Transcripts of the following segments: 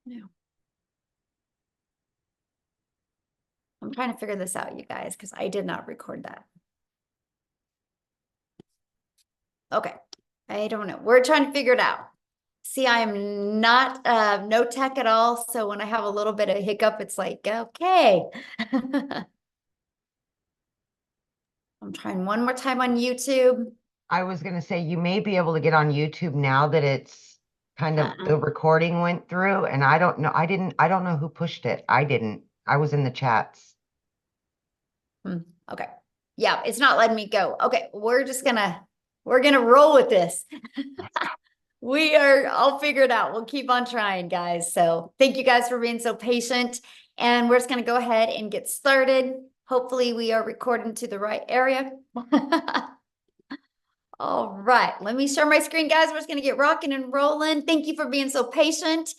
No. I'm trying to figure this out, you guys, because I did not record that. Okay. I don't know. We're trying to figure it out. See, I am not no tech at all. So when I have a little bit of hiccup, it's like, okay. I'm trying one more time on YouTube. I was going to say you may be able to get on YouTube now that it's kind of the recording went through, and I don't know. I don't know who pushed it. I didn't. I was in the chats. Okay. Yeah, it's not letting me go. Okay, we're gonna roll with this. I'll figure it out. We'll keep on trying, guys. So thank you guys for being so patient. And we're just gonna go ahead and get started. Hopefully we are recording to the right area. All right, let me share my screen, guys. We're just gonna get rocking and rolling. Thank you for being so patient.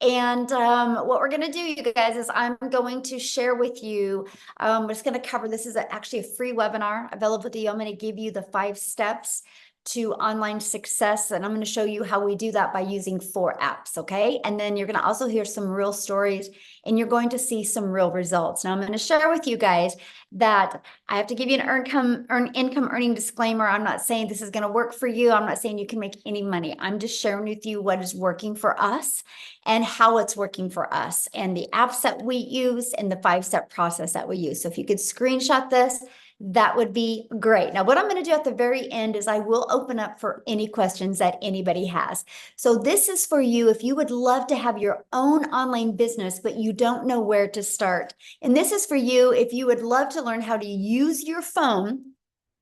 And what we're gonna do, you guys, is I'm going to share with you, we're just gonna cover, this is actually a free webinar available to you. I'm gonna give you the 5 steps to online success. And I'm going to show you how we do that by using 4 apps. Okay. And then you're going to also hear some real stories and you're going to see some real results. Now I'm going to share with you guys that I have to give you an income earning disclaimer. I'm not saying this is going to work for you. I'm not saying you can make any money. I'm just sharing with you what is working for us and how it's working for us and the apps that we use and the 5-step process that we use. So if you could screenshot this, that would be great. Now, what I'm going to do at the very end is I will open up for any questions that anybody has. So this is for you if you would love to have your own online business, but you don't know where to start. And this is for you if you would love to learn how to use your phone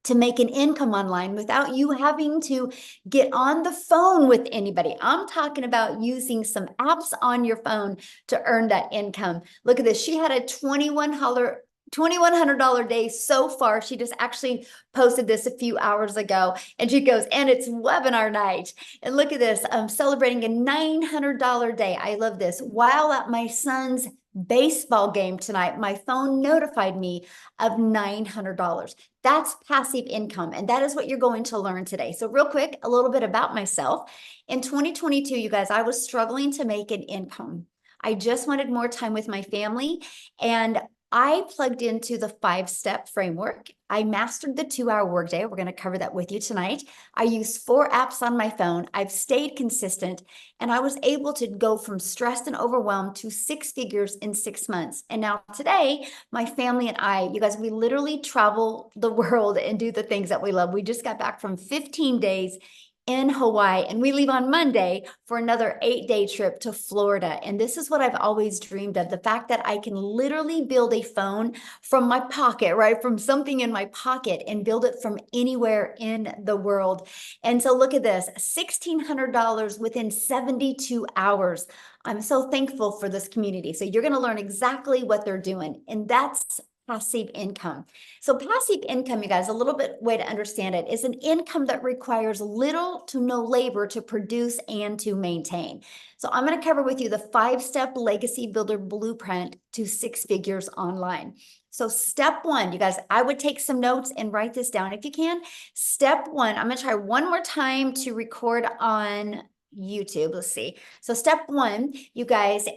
to make an income online without you having to get on the phone with anybody. I'm talking about using some apps on your phone to earn that income. Look at this. She had a $2,100 day so far. She just actually posted this a few hours ago and she goes, and it's webinar night. And look at this, I'm celebrating a $900 day. I love this. While at my son's baseball game tonight, my phone notified me of $900. That's passive income. And that is what you're going to learn today. So real quick, a little bit about myself. In 2022, you guys, I was struggling to make an income. I just wanted more time with my family. And I plugged into the 5-step framework. I mastered the 2-hour workday. We're going to cover that with you tonight. I used 4 apps on my phone. I've stayed consistent and I was able to go from stressed and overwhelmed to 6 figures in 6 months. And now today, my family and I, you guys, we literally travel the world and do the things that we love. We just got back from 15 days in Hawaii, and we leave on Monday for another 8-day trip to Florida. And this is what I've always dreamed of, the fact that I can literally build a phone from my pocket, right? From something in my pocket and build it from anywhere in the world. And so look at this, $1,600 within 72 hours. I'm so thankful for this community. So you're going to learn exactly what they're doing. And that's passive income. So passive income, you guys, a little bit way to understand it, is an income that requires little to no labor to produce and to maintain. So I'm going to cover with you the 5-step legacy builder blueprint to 6 figures online. So step 1, you guys, I would take some notes and write this down if you can. Step 1, I'm going to try one more time to record on YouTube. Let's see. So step 1, you guys,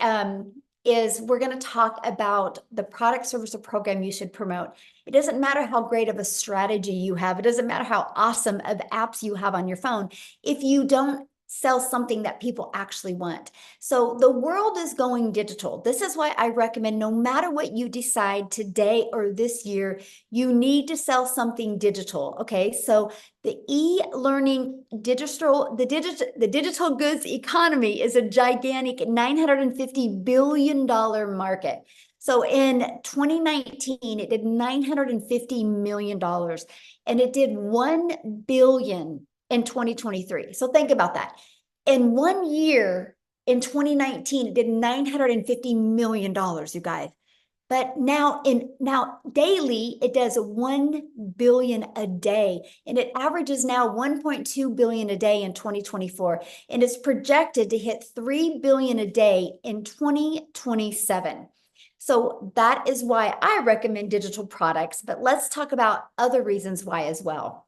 is we're going to talk about the product, service, or program you should promote. It doesn't matter how great of a strategy you have. It doesn't matter how awesome of apps you have on your phone. If you don't sell something that people actually want. So the world is going digital. This is why I recommend no matter what you decide today or this year, you need to sell something digital. Okay. So the e-learning the digital goods economy is a gigantic $950 billion market. So in 2019, it did $950 million and it did 1 billion in 2023. So think about that. In 1 year, in 2019, it did $950 million, you guys. But now daily, it does 1 billion a day. And it averages now 1.2 billion a day in 2024. And it's projected to hit 3 billion a day in 2027. So that is why I recommend digital products. But let's talk about other reasons why as well.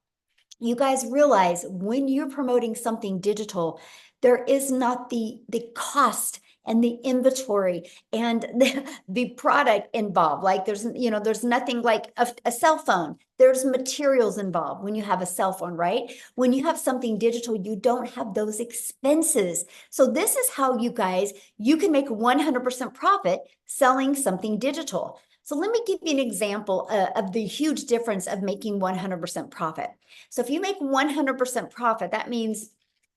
You guys realize when you're promoting something digital, there is not the cost and the inventory and the product involved. Like there's nothing like a cell phone. There's materials involved when you have a cell phone, right? When you have something digital, you don't have those expenses. So this is how you can make 100% profit selling something digital. So let me give you an example of the huge difference of making 100% profit. So if you make 100% profit, that means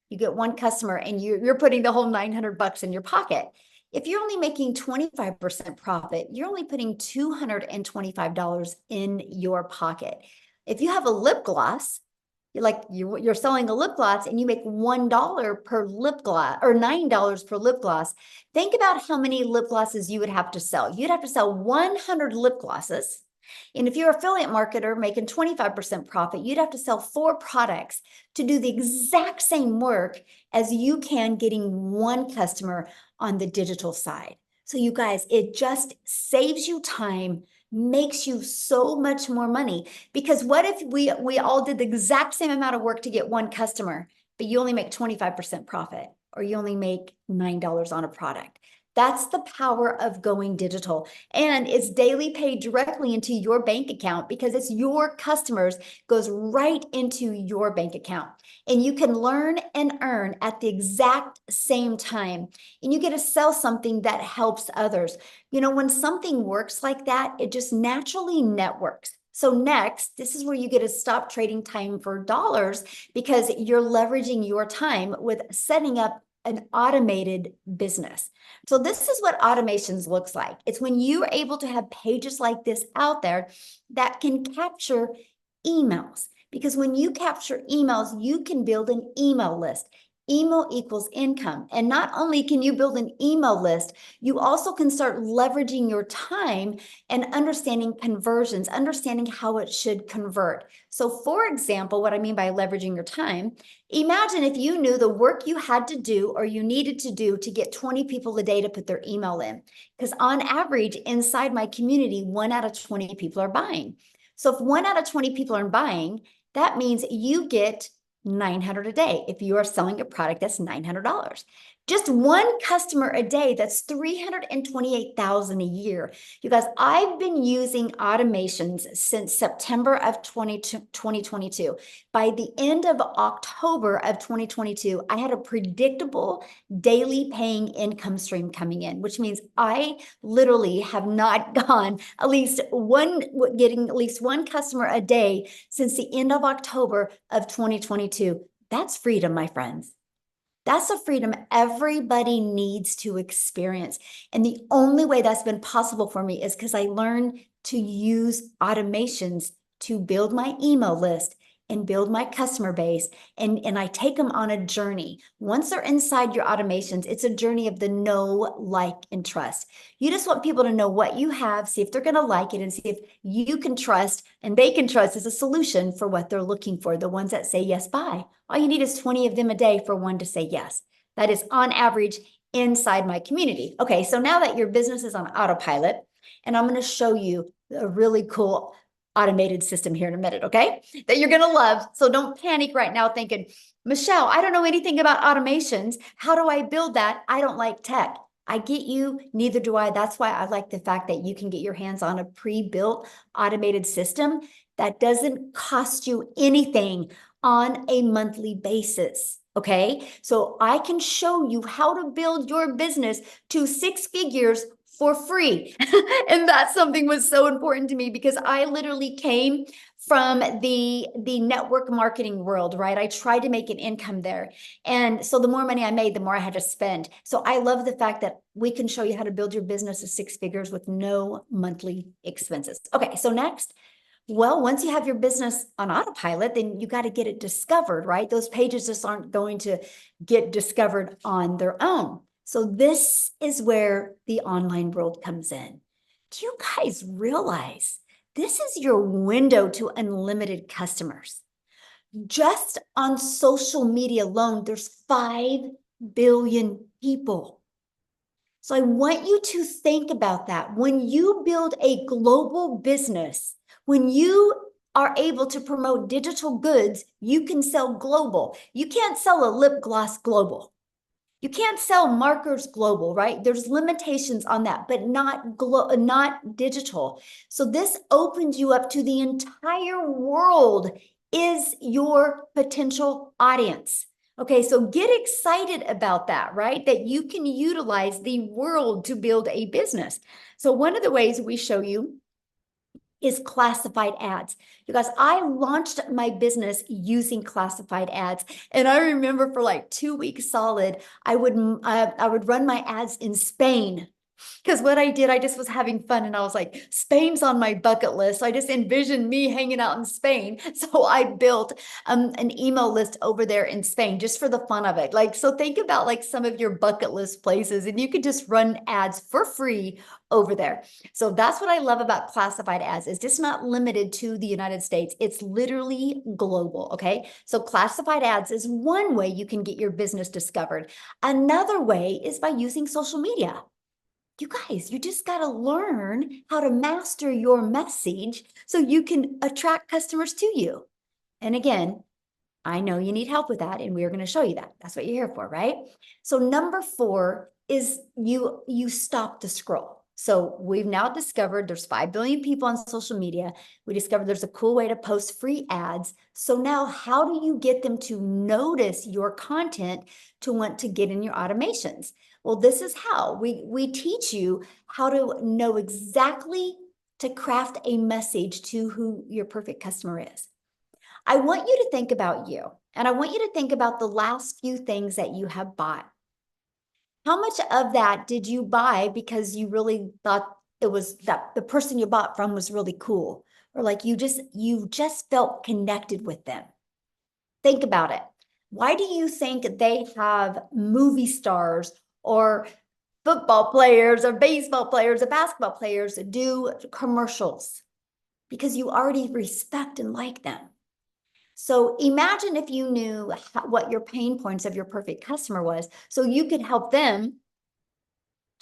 you get one customer and you're putting the whole 900 bucks in your pocket. If you're only making 25% profit, you're only putting $225 in your pocket. If you have a lip gloss, you're selling a lip gloss and you make $1 per lip gloss or $9 per lip gloss. Think about how many lip glosses you would have to sell. You'd have to sell 100 lip glosses. And if you're an affiliate marketer making 25% profit, you'd have to sell 4 products to do the exact same work as you can getting one customer on the digital side. So you guys, it just saves you time, makes you so much more money. Because what if we all did the exact same amount of work to get one customer, but you only make 25% profit, or you only make $9 on a product? That's the power of going digital. And it's daily paid directly into your bank account because it's your customers, goes right into your bank account. And you can learn and earn at the exact same time. And you get to sell something that helps others. When something works like that, it just naturally networks. So next, this is where you get to stop trading time for dollars because you're leveraging your time with setting up an automated business. So this is what automations looks like. It's when you're able to have pages like this out there that can capture emails. Because when you capture emails, you can build an email list. Email equals income. And not only can you build an email list, you also can start leveraging your time and understanding conversions, understanding how it should convert. So for example, what I mean by leveraging your time, imagine if you knew the work you had to do or you needed to do to get 20 people a day to put their email in. Because on average, inside my community, 1 out of 20 people are buying. So if 1 out of 20 people are buying, that means you get 900 a day. If you are selling a product, that's $900. Just one customer a day, that's 328,000 a year. You guys, I've been using automations since September of 2022. By the end of October of 2022, I had a predictable daily paying income stream coming in, which means I literally have not gone getting at least one customer a day since the end of October of 2022. That's freedom, my friends. That's a freedom everybody needs to experience. And the only way that's been possible for me is because I learned to use automations to build my email list and build my customer base. And I take them on a journey. Once they're inside your automations, it's a journey of the know, like, and trust. You just want people to know what you have, see if they're going to like it, and see if you can trust and they can trust as a solution for what they're looking for, the ones that say yes, buy. All you need is 20 of them a day for one to say yes. That is on average inside my community. Okay, so now that your business is on autopilot, and I'm going to show you a really cool automated system here in a minute, okay? That you're going to love. So don't panic right now thinking, Michelle, I don't know anything about automations. How do I build that? I don't like tech. I get you, neither do I. That's why I like the fact that you can get your hands on a pre-built automated system that doesn't cost you anything on a monthly basis. Okay, so I can show you how to build your business to 6 figures for free. And that's something was so important to me because I literally came from the network marketing world, right? I tried to make an income there. And so the more money I made, the more I had to spend. So I love the fact that we can show you how to build your business to 6 figures with no monthly expenses. Okay, so next, well, once you have your business on autopilot, then you got to get it discovered, right? Those pages just aren't going to get discovered on their own. So this is where the online world comes in. Do you guys realize this is your window to unlimited customers? Just on social media alone, there's 5 billion people. So I want you to think about that. When you build a global business, when you are able to promote digital goods, you can sell global. You can't sell a lip gloss global. You can't sell markers global, right? There's limitations on that, but not digital. So this opens you up to the entire world is your potential audience. Okay, so get excited about that, right? That you can utilize the world to build a business. So one of the ways we show you is classified ads. You guys, I launched my business using classified ads. And I remember for like 2 weeks solid, I would run my ads in Spain. Because what I did, I just was having fun and I was like, Spain's on my bucket list. So I just envisioned me hanging out in Spain. So I built an email list over there in Spain just for the fun of it. Like, so think about like some of your bucket list places and you could just run ads for free over there. So that's what I love about classified ads. It's just not limited to the United States. It's literally global. Okay. So classified ads is one way you can get your business discovered. Another way is by using social media. You guys, you just got to learn how to master your message so you can attract customers to you. And again, I know you need help with that, and we're going to show you that. That's what you're here for, right? So number 4 is you stop the scroll. So we've now discovered there's 5 billion people on social media. We discovered there's a cool way to post free ads. So now how do you get them to notice your content to want to get in your automations? Well, this is how we teach you how to know exactly to craft a message to who your perfect customer is. I want you to think about you, and I want you to think about the last few things that you have bought. How much of that did you buy because you really thought it was that the person you bought from was really cool, or like you just felt connected with them? Think about it. Why do you think they have movie stars or football players or baseball players or basketball players do commercials? Because you already respect and like them. So imagine if you knew what your pain points of your perfect customer was, so you could help them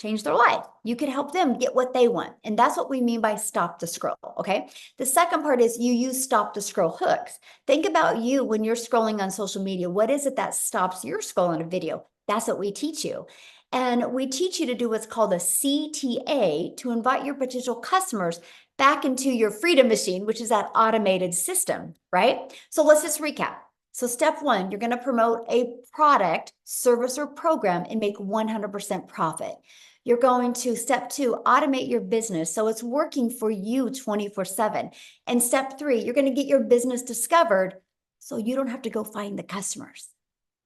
change their life. You could help them get what they want. And that's what we mean by stop the scroll. Okay. The second part is you use stop the scroll hooks. Think about you when you're scrolling on social media. What is it that stops your scroll on a video? That's what we teach you. And we teach you to do what's called a CTA to invite your potential customers back into your freedom machine, which is that automated system, right? So let's just recap. So step 1, you're going to promote a product, service, or program and make 100% profit. You're going to, step 2, automate your business so it's working for you 24/7. And step 3, you're going to get your business discovered so you don't have to go find the customers.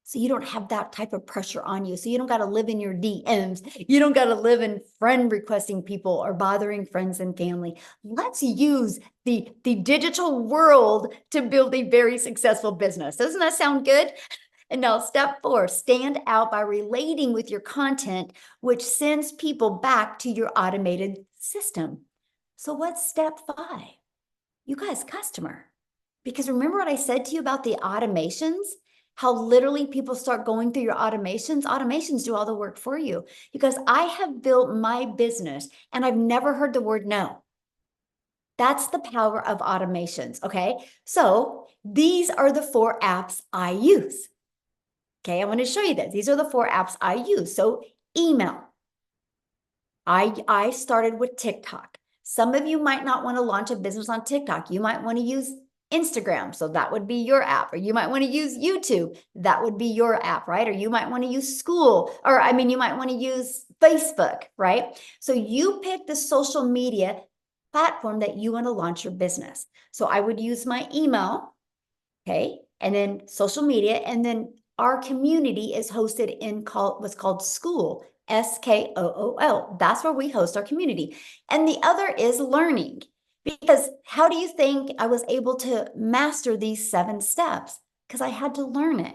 So you don't have that type of pressure on you. So you don't got to live in your DMs. You don't got to live in friend requesting people or bothering friends and family. Let's use the digital world to build a very successful business. Doesn't that sound good? And now step 4, stand out by relating with your content, which sends people back to your automated system. So what's step 5? You guys, customer. Because remember what I said to you about the automations? How literally people start going through your automations. Automations do all the work for you. Because I have built my business and I've never heard the word no. That's the power of automations, okay? So these are the 4 apps I use. Okay, I want to show you this. These are the 4 apps I use. So email. I started with TikTok. Some of you might not want to launch a business on TikTok. You might want to use Instagram. So that would be your app. Or you might want to use YouTube. That would be your app, right? Or you might want to use you might want to use Facebook, right? So you pick the social media platform that you want to launch your business. So I would use my email, okay? And then social media. And then our community is hosted in what's called School. SKOOL. That's where we host our community. And the other is learning. Because how do you think I was able to master these 7 steps? Because I had to learn it.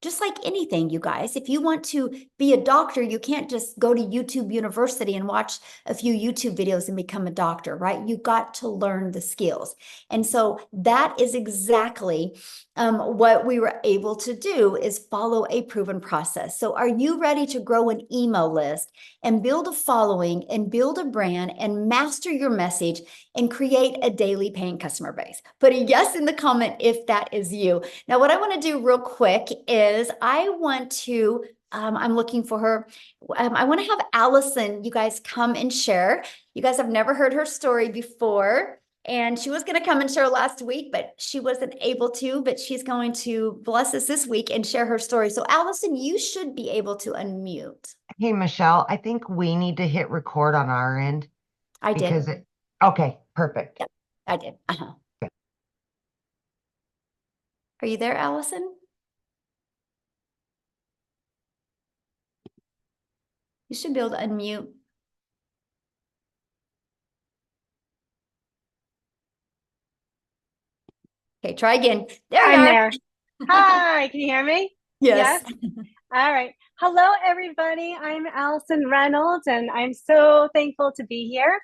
Just like anything, you guys, if you want to be a doctor, you can't just go to YouTube University and watch a few YouTube videos and become a doctor, right? You got to learn the skills. And so that is exactly what we were able to do, is follow a proven process. So are you ready to grow an email list and build a following and build a brand and master your message and create a daily paying customer base? Put a yes in the comment if that is you. Now, what I want to do real quick is I want to I'm looking for her. I want to have Allison, you guys come and share. You guys have never heard her story before. And she was going to come and share last week, but she wasn't able to, but she's going to bless us this week and share her story. So Allison, you should be able to unmute. Hey, Michelle, I think we need to hit record on our end I because did. okay, perfect. Yep, I did. Are you there, Allison? You should be able to unmute. Okay, try again. There you I'm are. there. Hi, can you hear me? Yes. Yes? All right. Hello, everybody. I'm Allison Reynolds, and I'm so thankful to be here.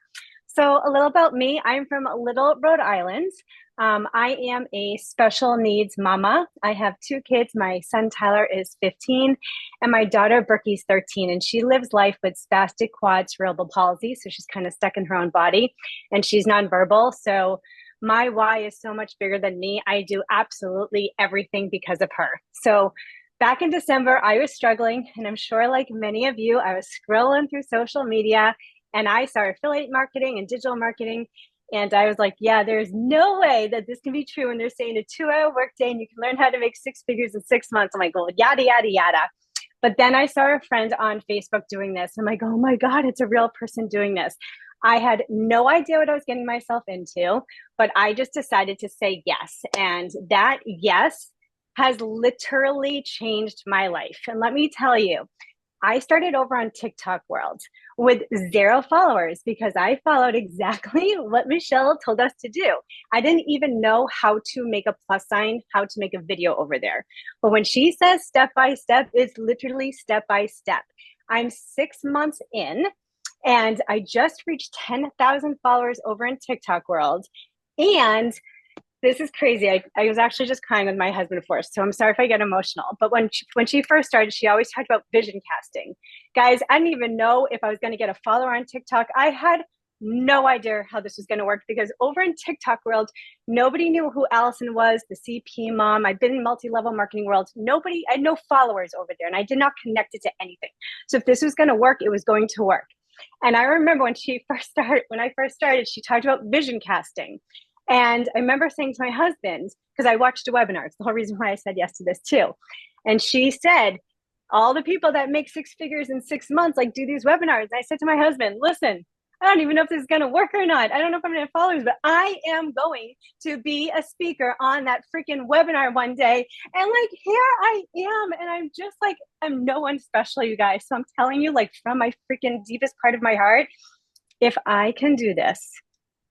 So, a little about me. I'm from Little, Rhode Island. I am a special needs mama. I have two kids. My son Tyler is 15, and my daughter Berkey's 13. And she lives life with spastic quad cerebral palsy. So, she's kind of stuck in her own body, and she's nonverbal. So, my why is so much bigger than me. I do absolutely everything because of her. So, back in December, I was struggling, and I'm sure, like many of you, I was scrolling through social media and I saw affiliate marketing and digital marketing. And I was like, yeah, there's no way that this can be true. And they're saying a 2-hour workday and you can learn how to make six figures in 6 months. I'm like, well, yada, yada, yada. But then I saw a friend on Facebook doing this. I'm like, oh my God, it's a real person doing this. I had no idea what I was getting myself into, but I just decided to say yes. And that yes has literally changed my life. And let me tell you, I started over on TikTok World with 0 followers because I followed exactly what Michelle told us to do. I didn't even know how to make a plus sign, how to make a video over there. But when she says step by step, it's literally step by step. I'm 6 months in and I just reached 10,000 followers over in TikTok World. And this is crazy. I was actually just crying with my husband first, so I'm sorry if I get emotional. But when she first started, she always talked about vision casting. Guys, I didn't even know if I was going to get a follower on TikTok. I had no idea how this was going to work because over in TikTok world, nobody knew who Allison was, the CP mom. I've been in multi-level marketing world. I had no followers over there, and I did not connect it to anything. So if this was going to work, it was going to work. And I remember when I first started, she talked about vision casting. And I remember saying to my husband, because I watched a webinar, it's the whole reason why I said yes to this too. And she said, all the people that make six figures in 6 months, like do these webinars. And I said to my husband, listen, I don't even know if this is going to work or not. I don't know if I'm going to have followers, but I am going to be a speaker on that freaking webinar one day. And like, here I am. And I'm just like, I'm no one special, you guys. So I'm telling you, like, from my freaking deepest part of my heart, if I can do this,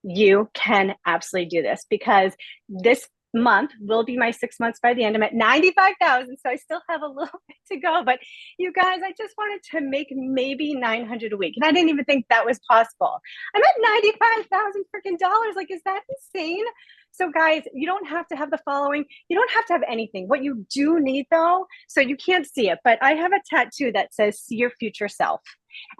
you can absolutely do this because this month will be my 6 months by the end. I'm at 95,000, so I still have a little bit to go. But you guys, I just wanted to make maybe 900 a week, and I didn't even think that was possible. I'm at 95,000 freaking dollars. Like, is that insane? So guys, you don't have to have the following. You don't have to have anything. What you do need though, so you can't see it, but I have a tattoo that says, see your future self.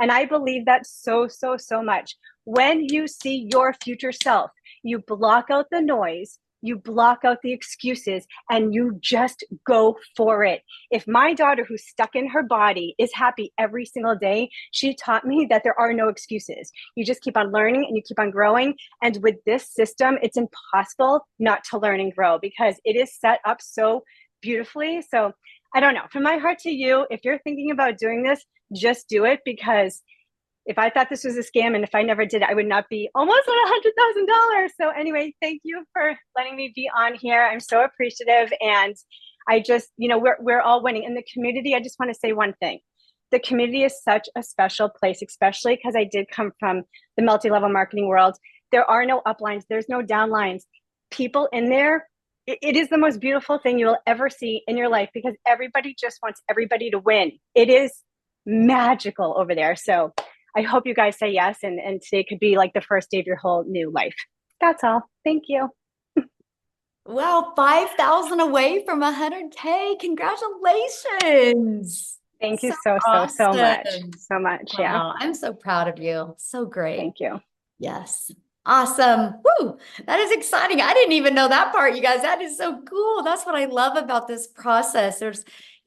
And I believe that so, so, so much. When you see your future self, you block out the noise, you block out the excuses, and you just go for it. If my daughter, who's stuck in her body, is happy every single day, she taught me that there are no excuses. You just keep on learning and you keep on growing. And with this system, it's impossible not to learn and grow because it is set up so beautifully. So I don't know, from my heart to you, if you're thinking about doing this, just do it, because if I thought this was a scam and if I never did it, I would not be almost at $100,000. So anyway, thank you for letting me be on here. I'm so appreciative. And I just, we're all winning. In the community, I just want to say one thing. The community is such a special place, especially because I did come from the multi-level marketing world. There are no uplines. There's no downlines. People in there, it is the most beautiful thing you will ever see in your life because everybody just wants everybody to win. It is magical over there. So I hope you guys say yes, and today could be like the first day of your whole new life. That's all. Thank you. Wow, 5,000 away from 100K. Congratulations. Thank you so much. Awesome. So much. Wow, Yeah. I'm so proud of you. So great. Thank you. Yes. Awesome. Woo. That is exciting. I didn't even know that part, you guys. That is so cool. That's what I love about this process.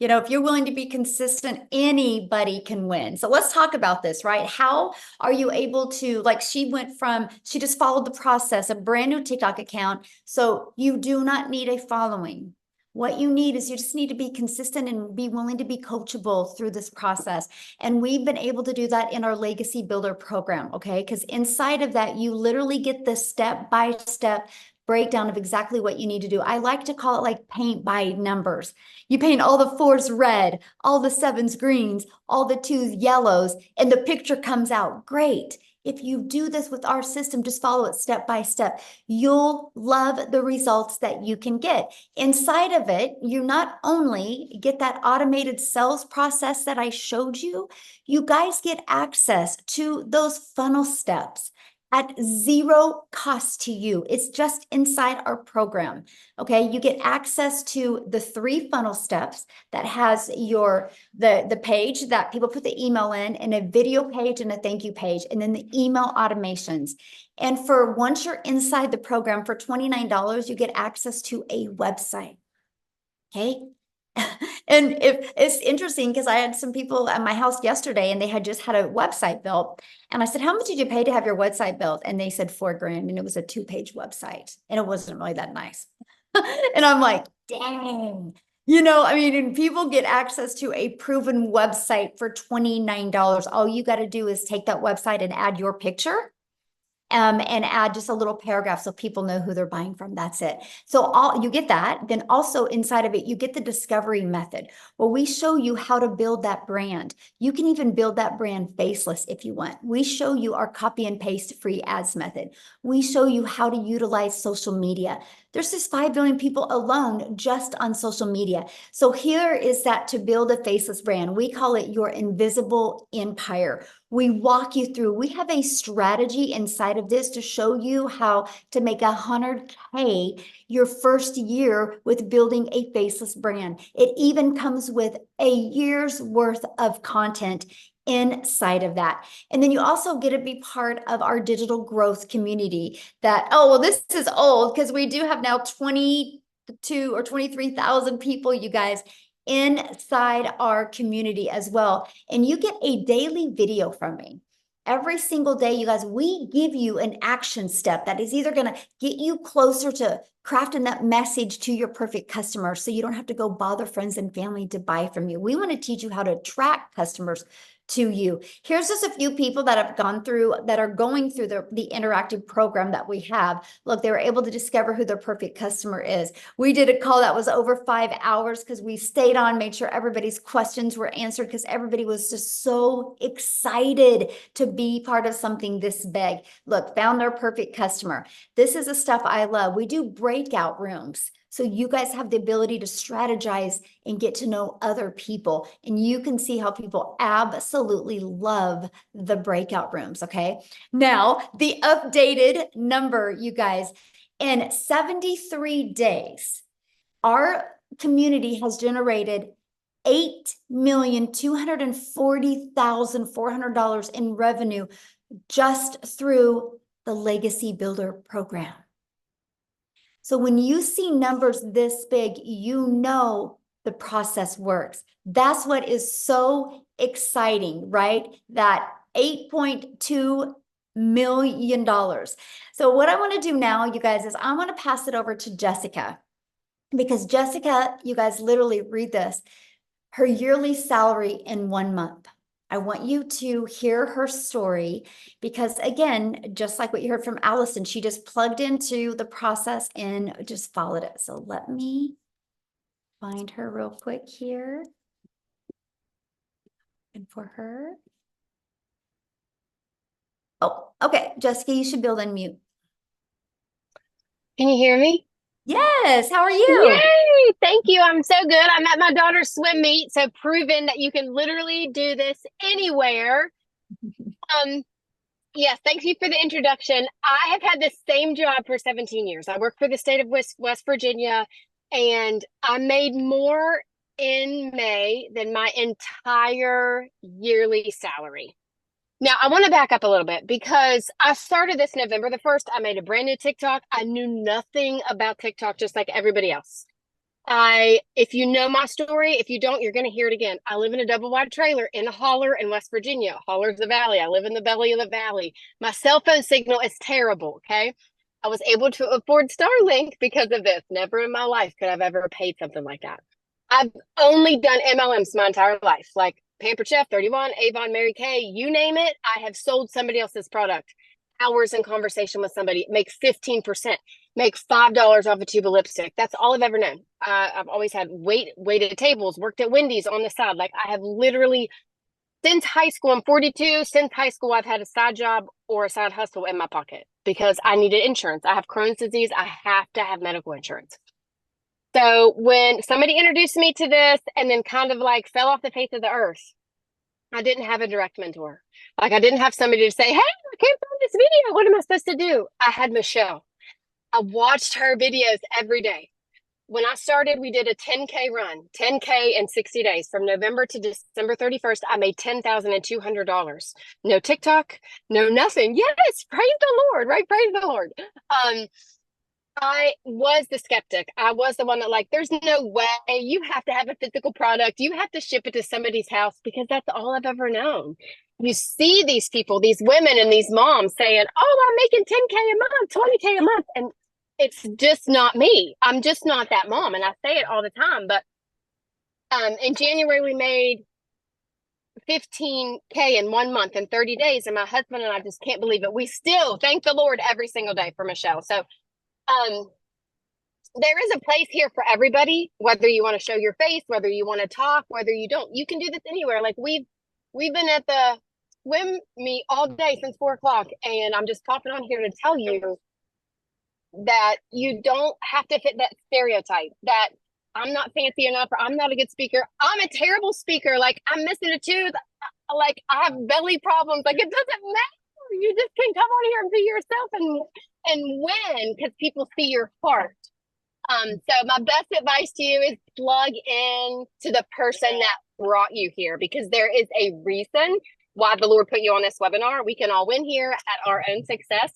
You know, if you're willing to be consistent, anybody can win. So let's talk about this, right? How are you able to, like, she just followed the process, a brand new TikTok account. So you do not need a following. What you need is you just need to be consistent and be willing to be coachable through this process. And we've been able to do that in our Legacy Builder program, okay? Because inside of that, you literally get the step-by-step breakdown of exactly what you need to do. I like to call it like paint by numbers. You paint all the fours red, all the sevens greens, all the twos yellows, and the picture comes out great. If you do this with our system, just follow it step by step. You'll love the results that you can get. Inside of it, you not only get that automated sales process that I showed you, you guys get access to those funnel steps at zero cost to you. It's just inside our program. Okay, you get access to the 3 funnel steps that has the page that people put the email in, and a video page and a thank you page, and then the email automations. And for once you're inside the program for $29, you get access to a website. Okay. And if it's interesting because I had some people at my house yesterday and they had just had a website built. And I said, how much did you pay to have your website built? And they said $4,000, and it was a 2-page website and it wasn't really that nice. And I'm like, dang, you know, I mean, and people get access to a proven website for $29. All you got to do is take that website and add your picture. And add just a little paragraph so people know who they're buying from. That's it. So you get that. Then also inside of it, you get the discovery method where we show you how to build that brand. You can even build that brand faceless if you want. We show you our copy and paste free ads method. We show you how to utilize social media. There's just 5 billion people alone just on social media. So here is that to build a faceless brand. We call it your invisible empire. We walk you through. We have a strategy inside of this to show you how to make 100K your first year with building a faceless brand. It even comes with a year's worth of content inside of that. And then you also get to be part of our digital growth community that, oh, well, this is old because we do have now 22 or 23,000 people, you guys, inside our community as well. And you get a daily video from me. Every single day, you guys, we give you an action step that is either going to get you closer to crafting that message to your perfect customer so you don't have to go bother friends and family to buy from you. We want to teach you how to attract customers to you. Here's just a few people that have gone through, that are going through the interactive program that we have. Look, they were able to discover who their perfect customer is. We did a call that was over 5 hours because we stayed on, made sure everybody's questions were answered because everybody was just so excited to be part of something this big. Look, found their perfect customer. This is the stuff I love. We do breakout rooms. So you guys have the ability to strategize and get to know other people. And you can see how people absolutely love the breakout rooms, okay? Now, the updated number, you guys, in 73 days, our community has generated $8,240,400 in revenue just through the Legacy Builder program. So when you see numbers this big, you know the process works. That's what is so exciting, right? That $8.2 million. So what I want to do now, you guys, is I want to pass it over to Jessica, because Jessica, you guys literally read this, her yearly salary in 1 month. I want you to hear her story because, again, just like what you heard from Allison, she just plugged into the process and just followed it. So let me find her real quick here. And for her. Oh, okay. Jessica, you should build unmute. Can you hear me? Yes. How are you? Yay! Thank you. I'm so good. I'm at my daughter's swim meet, so proving that you can literally do this anywhere. Yes, thank you for the introduction. I have had the same job for 17 years. I work for the state of West Virginia, and I made more in May than my entire yearly salary. Now, I want to back up a little bit because I started this November the 1st. I made a brand new TikTok. I knew nothing about TikTok, just like everybody else. If you know my story, if you don't, you're going to hear it again. I live in a double wide trailer in a holler in West Virginia. Holler's the valley. I live in the belly of the valley. My cell phone signal is terrible. Okay. I was able to afford Starlink because of this. Never in my life could I've ever paid something like that. I've only done MLMs my entire life, like Pampered Chef, 31, Avon, Mary Kay, you name it. I have sold somebody else's product. Hours in conversation with somebody, make 15%, make $5 off a tube of lipstick. That's all I've ever known. I've always had waited tables, worked at Wendy's on the side. Like I have literally, since high school, I'm 42. Since high school, I've had a side job or a side hustle in my pocket because I needed insurance. I have Crohn's disease. I have to have medical insurance. So when somebody introduced me to this and then kind of like fell off the face of the earth, I didn't have a direct mentor. Like I didn't have somebody to say, hey, I came from this video. What am I supposed to do? I had Michele. I watched her videos every day. When I started, we did a 10K run, 10K in 60 days. From November to December 31st, I made $10,200. No TikTok, no nothing. Yes, praise the Lord, right? Praise the Lord. I was the skeptic. I was the one that like, there's no way you have to have a physical product. You have to ship it to somebody's house because that's all I've ever known. You see these people, these women and these moms saying, oh, I'm making 10K a month, 20K a month. And it's just not me. I'm just not that mom. And I say it all the time. But in January, we made 15K in 1 month in 30 days. And my husband and I just can't believe it. We still thank the Lord every single day for Michele. So there is a place here for everybody, whether you want to show your face, whether you want to talk, whether you don't. You can do this anywhere. Like we've been at the swim meet all day since 4 o'clock, and I'm just popping on here to tell you that you don't have to fit that stereotype that I'm not fancy enough or I'm not a good speaker. I'm a terrible speaker. Like I'm missing a tooth. Like I have belly problems. Like it doesn't matter. You just can come on here and be yourself and win because people see your heart. So my best advice to you is plug in to the person that brought you here because there is a reason why the Lord put you on this webinar. We can all win here at our own success.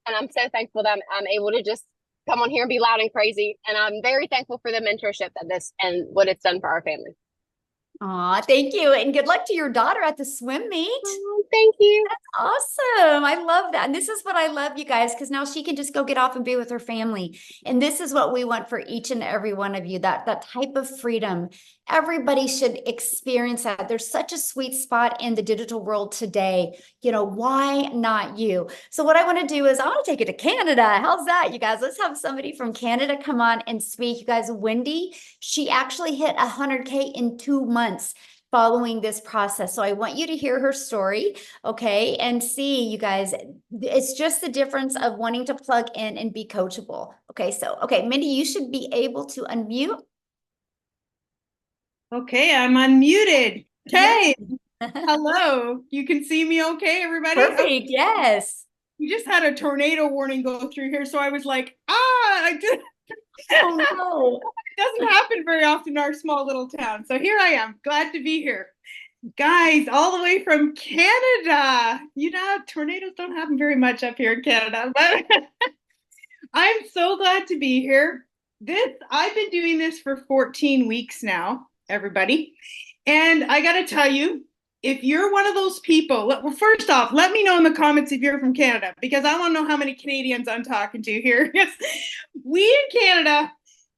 And I'm so thankful that I'm able to just come on here and be loud and crazy. And I'm very thankful for the mentorship that this and what it's done for our family. Aw, thank you. And good luck to your daughter at the swim meet. Oh, thank you. That's awesome. I love that. And this is what I love, you guys, because now she can just go get off and be with her family. And this is what we want for each and every one of you, that type of freedom. Everybody should experience that. There's such a sweet spot in the digital world today. You know, why not you? So what I want to do is I want to take it to Canada. How's that, you guys? Let's have somebody from Canada come on and speak. You guys, Wendy, she actually hit 100K in 2 months following this process. So I want you to hear her story, okay, and see, you guys, it's just the difference of wanting to plug in and be coachable. Okay, so, okay, Mindy, you should be able to unmute. Okay, I'm unmuted. Okay, hello. You can see me okay, everybody? Perfect, yes. We just had a tornado warning go through here, so I was like, I did. Oh no. It doesn't happen very often in our small little town. So here I am, glad to be here. Guys, all the way from Canada. You know, tornadoes don't happen very much up here in Canada, but I'm so glad to be here. I've been doing this for 14 weeks now, everybody. And I got to tell you, if you're one of those people, well, first off, let me know in the comments if you're from Canada, because I want to know how many Canadians I'm talking to here. We in Canada,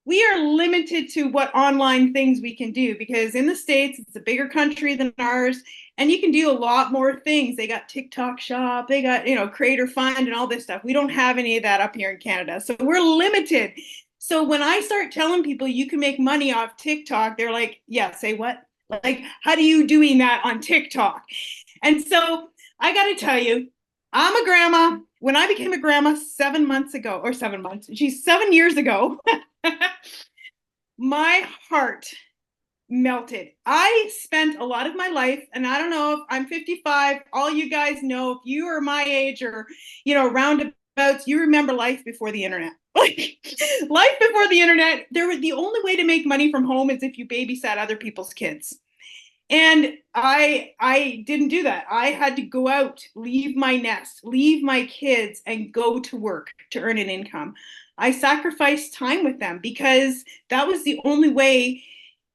we are limited to what online things we can do, because in the States, it's a bigger country than ours, and you can do a lot more things. They got TikTok Shop, they got, Creator Fund and all this stuff. We don't have any of that up here in Canada, so we're limited. So when I start telling people you can make money off TikTok, they're like, yeah, say what? Like, how do you doing that on TikTok? And so I got to tell you, I'm a grandma. When I became a grandma 7 years ago, my heart melted. I spent a lot of my life, and I don't know if I'm 55, all you guys know, if you are my age or, roundabouts, you remember life before the internet. Like life before the internet, the only way to make money from home is if you babysat other people's kids. And I didn't do that. I had to go out, leave my nest, leave my kids, and go to work to earn an income. I sacrificed time with them because that was the only way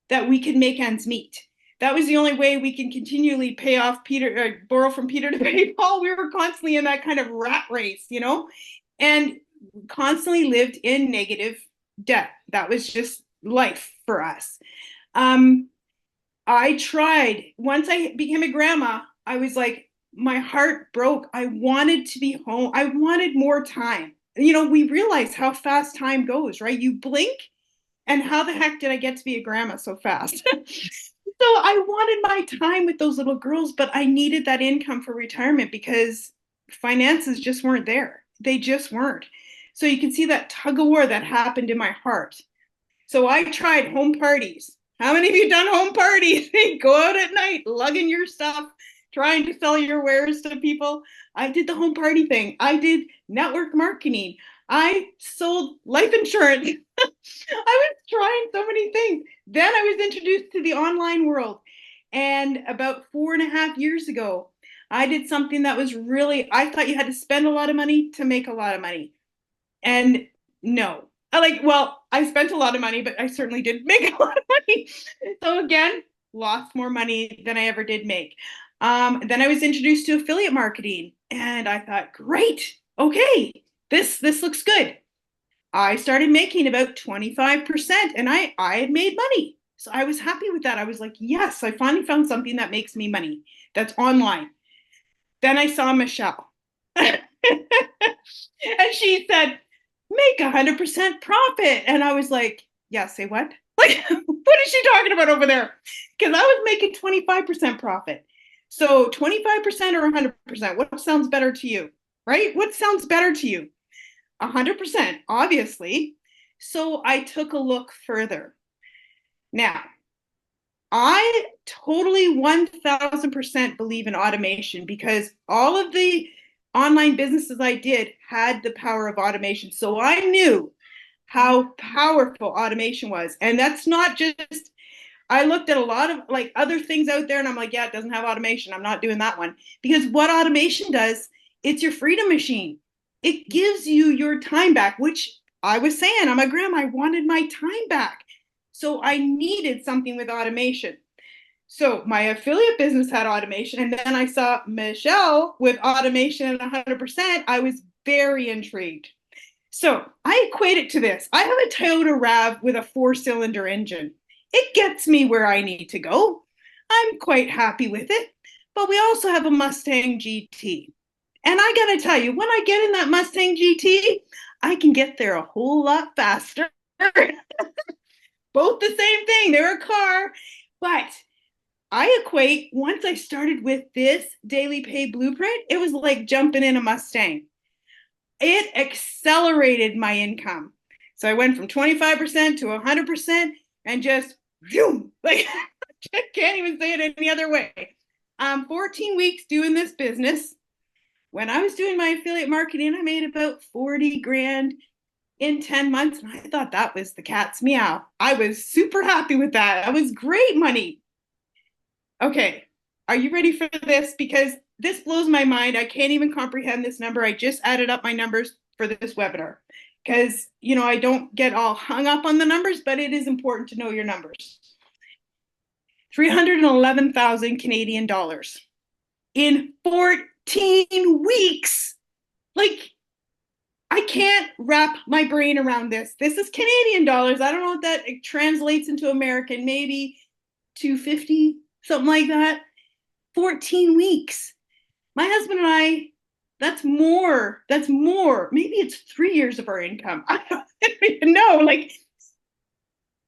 that we could make ends meet. That was the only way we can continually pay off Peter, borrow from Peter to pay Paul. We were constantly in that kind of rat race, you know, and constantly lived in negative debt. That was just life for us. I tried. Once I became a grandma, I was like, my heart broke. I wanted to be home. I wanted more time. You know, we realize how fast time goes, right? You blink, and how the heck did I get to be a grandma so fast? So I wanted my time with those little girls, but I needed that income for retirement because finances just weren't there. They just weren't. So you can see that tug of war that happened in my heart. So I tried home parties. How many of you done home parties? Go out at night, lugging your stuff, trying to sell your wares to people. I did the home party thing. I did network marketing. I sold life insurance. I was trying so many things. Then I was introduced to the online world. And about 4.5 years ago, I did something that was really, I thought you had to spend a lot of money to make a lot of money. And no, I spent a lot of money, but I certainly did make a lot of money. So again, lost more money than I ever did make. Then I was introduced to affiliate marketing, and I thought, great, okay, this looks good. I started making about 25%, and I had made money. So I was happy with that. I was like, yes, I finally found something that makes me money that's online. Then I saw Michele. And she said, make 100% profit. And I was like, yeah, say what? Like, what is she talking about over there? Because I was making 25% profit. So 25% or 100%, what sounds better to you, right? What sounds better to you? 100%, obviously. So I took a look further. Now, I totally 1000% believe in automation because all of the online businesses I did had the power of automation. So I knew how powerful automation was. And that's not just, I looked at a lot of like other things out there and I'm like, yeah, it doesn't have automation. I'm not doing that one. Because what automation does, it's your freedom machine. It gives you your time back, which I was saying, I'm a grandma, I wanted my time back. So I needed something with automation. So my affiliate business had automation, and then I saw Michele with automation at 100%. I was very intrigued. So I equate it to this. I have a Toyota RAV with a 4-cylinder engine. It gets me where I need to go. I'm quite happy with it. But we also have a Mustang GT. And I gotta tell you, when I get in that Mustang GT, I can get there a whole lot faster. Both the same thing. They're a car. But I equate, once I started with this daily pay blueprint, it was like jumping in a Mustang. It accelerated my income. So I went from 25% to 100% and just, boom, like, I can't even say it any other way. 14 weeks doing this business. When I was doing my affiliate marketing, I made about 40 grand in 10 months. And I thought that was the cat's meow. I was super happy with that. That was great money. Okay, are you ready for this? Because this blows my mind. I can't even comprehend this number. I just added up my numbers for this webinar because, you know, I don't get all hung up on the numbers, but it is important to know your numbers. 311,000 Canadian dollars in 14 weeks. Like, I can't wrap my brain around this. This is Canadian dollars. I don't know what that translates into American, maybe 250, something like that. 14 weeks. My husband and I, that's more. Maybe it's 3 years of our income. I don't even know. Like,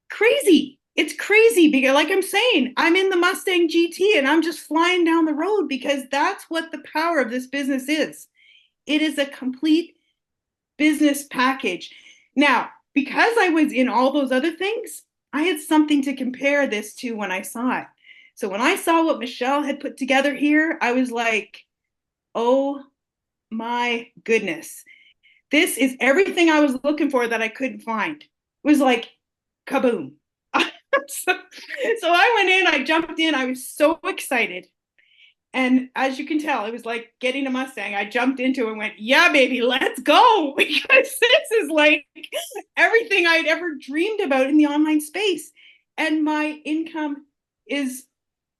crazy. It's crazy because, like I'm saying, I'm in the Mustang GT and I'm just flying down the road because that's what the power of this business is. It is a complete business package. Now, because I was in all those other things, I had something to compare this to when I saw it. So when I saw what Michele had put together here, I was like, oh my goodness. This is everything I was looking for that I couldn't find. It was like, kaboom. So I went in, I jumped in, I was so excited. And as you can tell, it was like getting a Mustang. I jumped into it and went, yeah, baby, let's go. Because this is like everything I'd ever dreamed about in the online space. And my income is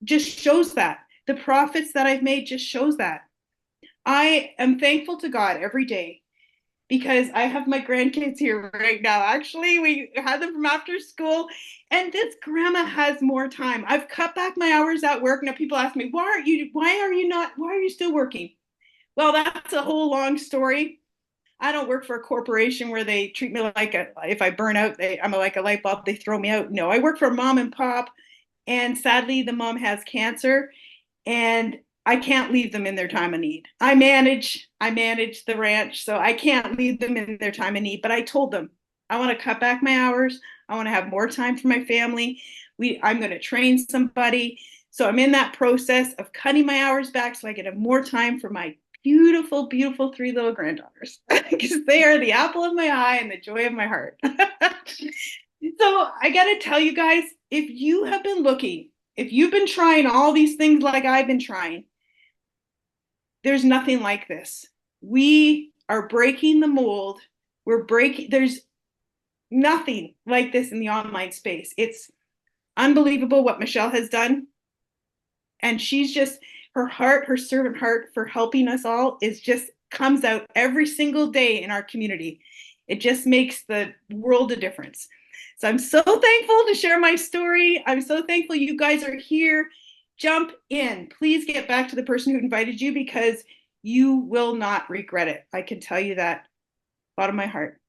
just shows that. The profits that I've made just shows that. I am thankful to God every day because I have my grandkids here right now. Actually, we had them from after school, and this grandma has more time. I've cut back my hours at work. Now people ask me, why are you still working? Well, that's a whole long story. I don't work for a corporation where they treat me like if I burn out, I'm like a light bulb, they throw me out. No, I work for mom and pop, and sadly the mom has cancer, and I can't leave them in their time of need. I manage the ranch, so I can't leave them in their time of need. But I told them I want to cut back my hours. I want to have more time for my family. I'm going to train somebody. So I'm in that process of cutting my hours back so I can have more time for my beautiful, beautiful 3 little granddaughters because they are the apple of my eye and the joy of my heart. So I got to tell you guys, if you have been looking, if you've been trying all these things like I've been trying, there's nothing like this. We are breaking the mold. There's nothing like this in the online space. It's unbelievable what Michele has done. And she's just, her heart, her servant heart for helping us all comes out every single day in our community. It just makes the world a difference. So I'm so thankful to share my story. I'm so thankful you guys are here. Jump in. Please get back to the person who invited you because you will not regret it. I can tell you that. Bottom of my heart.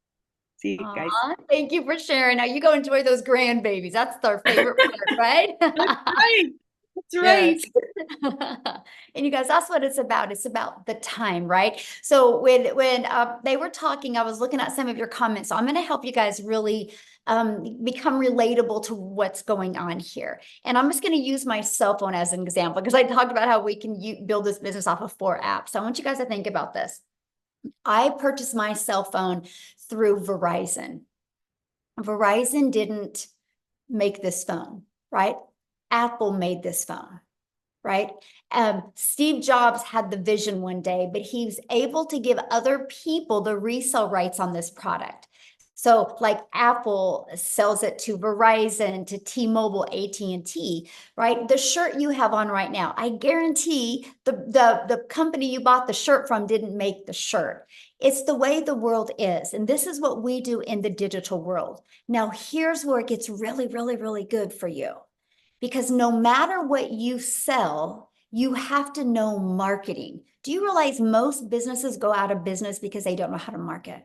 See you guys. Thank you for sharing. Now you go enjoy those grandbabies. That's our favorite part, right? That's right. That's right. Yes. And you guys, that's what it's about. It's about the time, right? So when they were talking, I was looking at some of your comments. So I'm going to help you guys really become relatable to what's going on here. And I'm just going to use my cell phone as an example because I talked about how we can build this business off of 4 apps. So I want you guys to think about this. I purchased my cell phone through Verizon. Verizon didn't make this phone, right? Apple made this phone, right? Steve Jobs had the vision one day, but he was able to give other people the resale rights on this product. So like Apple sells it to Verizon, to T-Mobile, AT&T, right? The shirt you have on right now, I guarantee the company you bought the shirt from didn't make the shirt. It's the way the world is. And this is what we do in the digital world. Now, here's where it gets really, really, really good for you. Because no matter what you sell, you have to know marketing. Do you realize most businesses go out of business because they don't know how to market?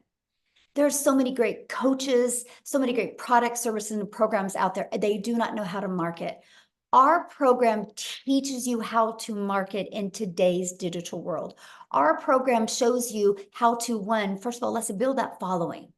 There's so many great coaches, so many great products, services, and programs out there. They do not know how to market. Our program teaches you how to market in today's digital world. Our program shows you how to, first of all, let's build that following.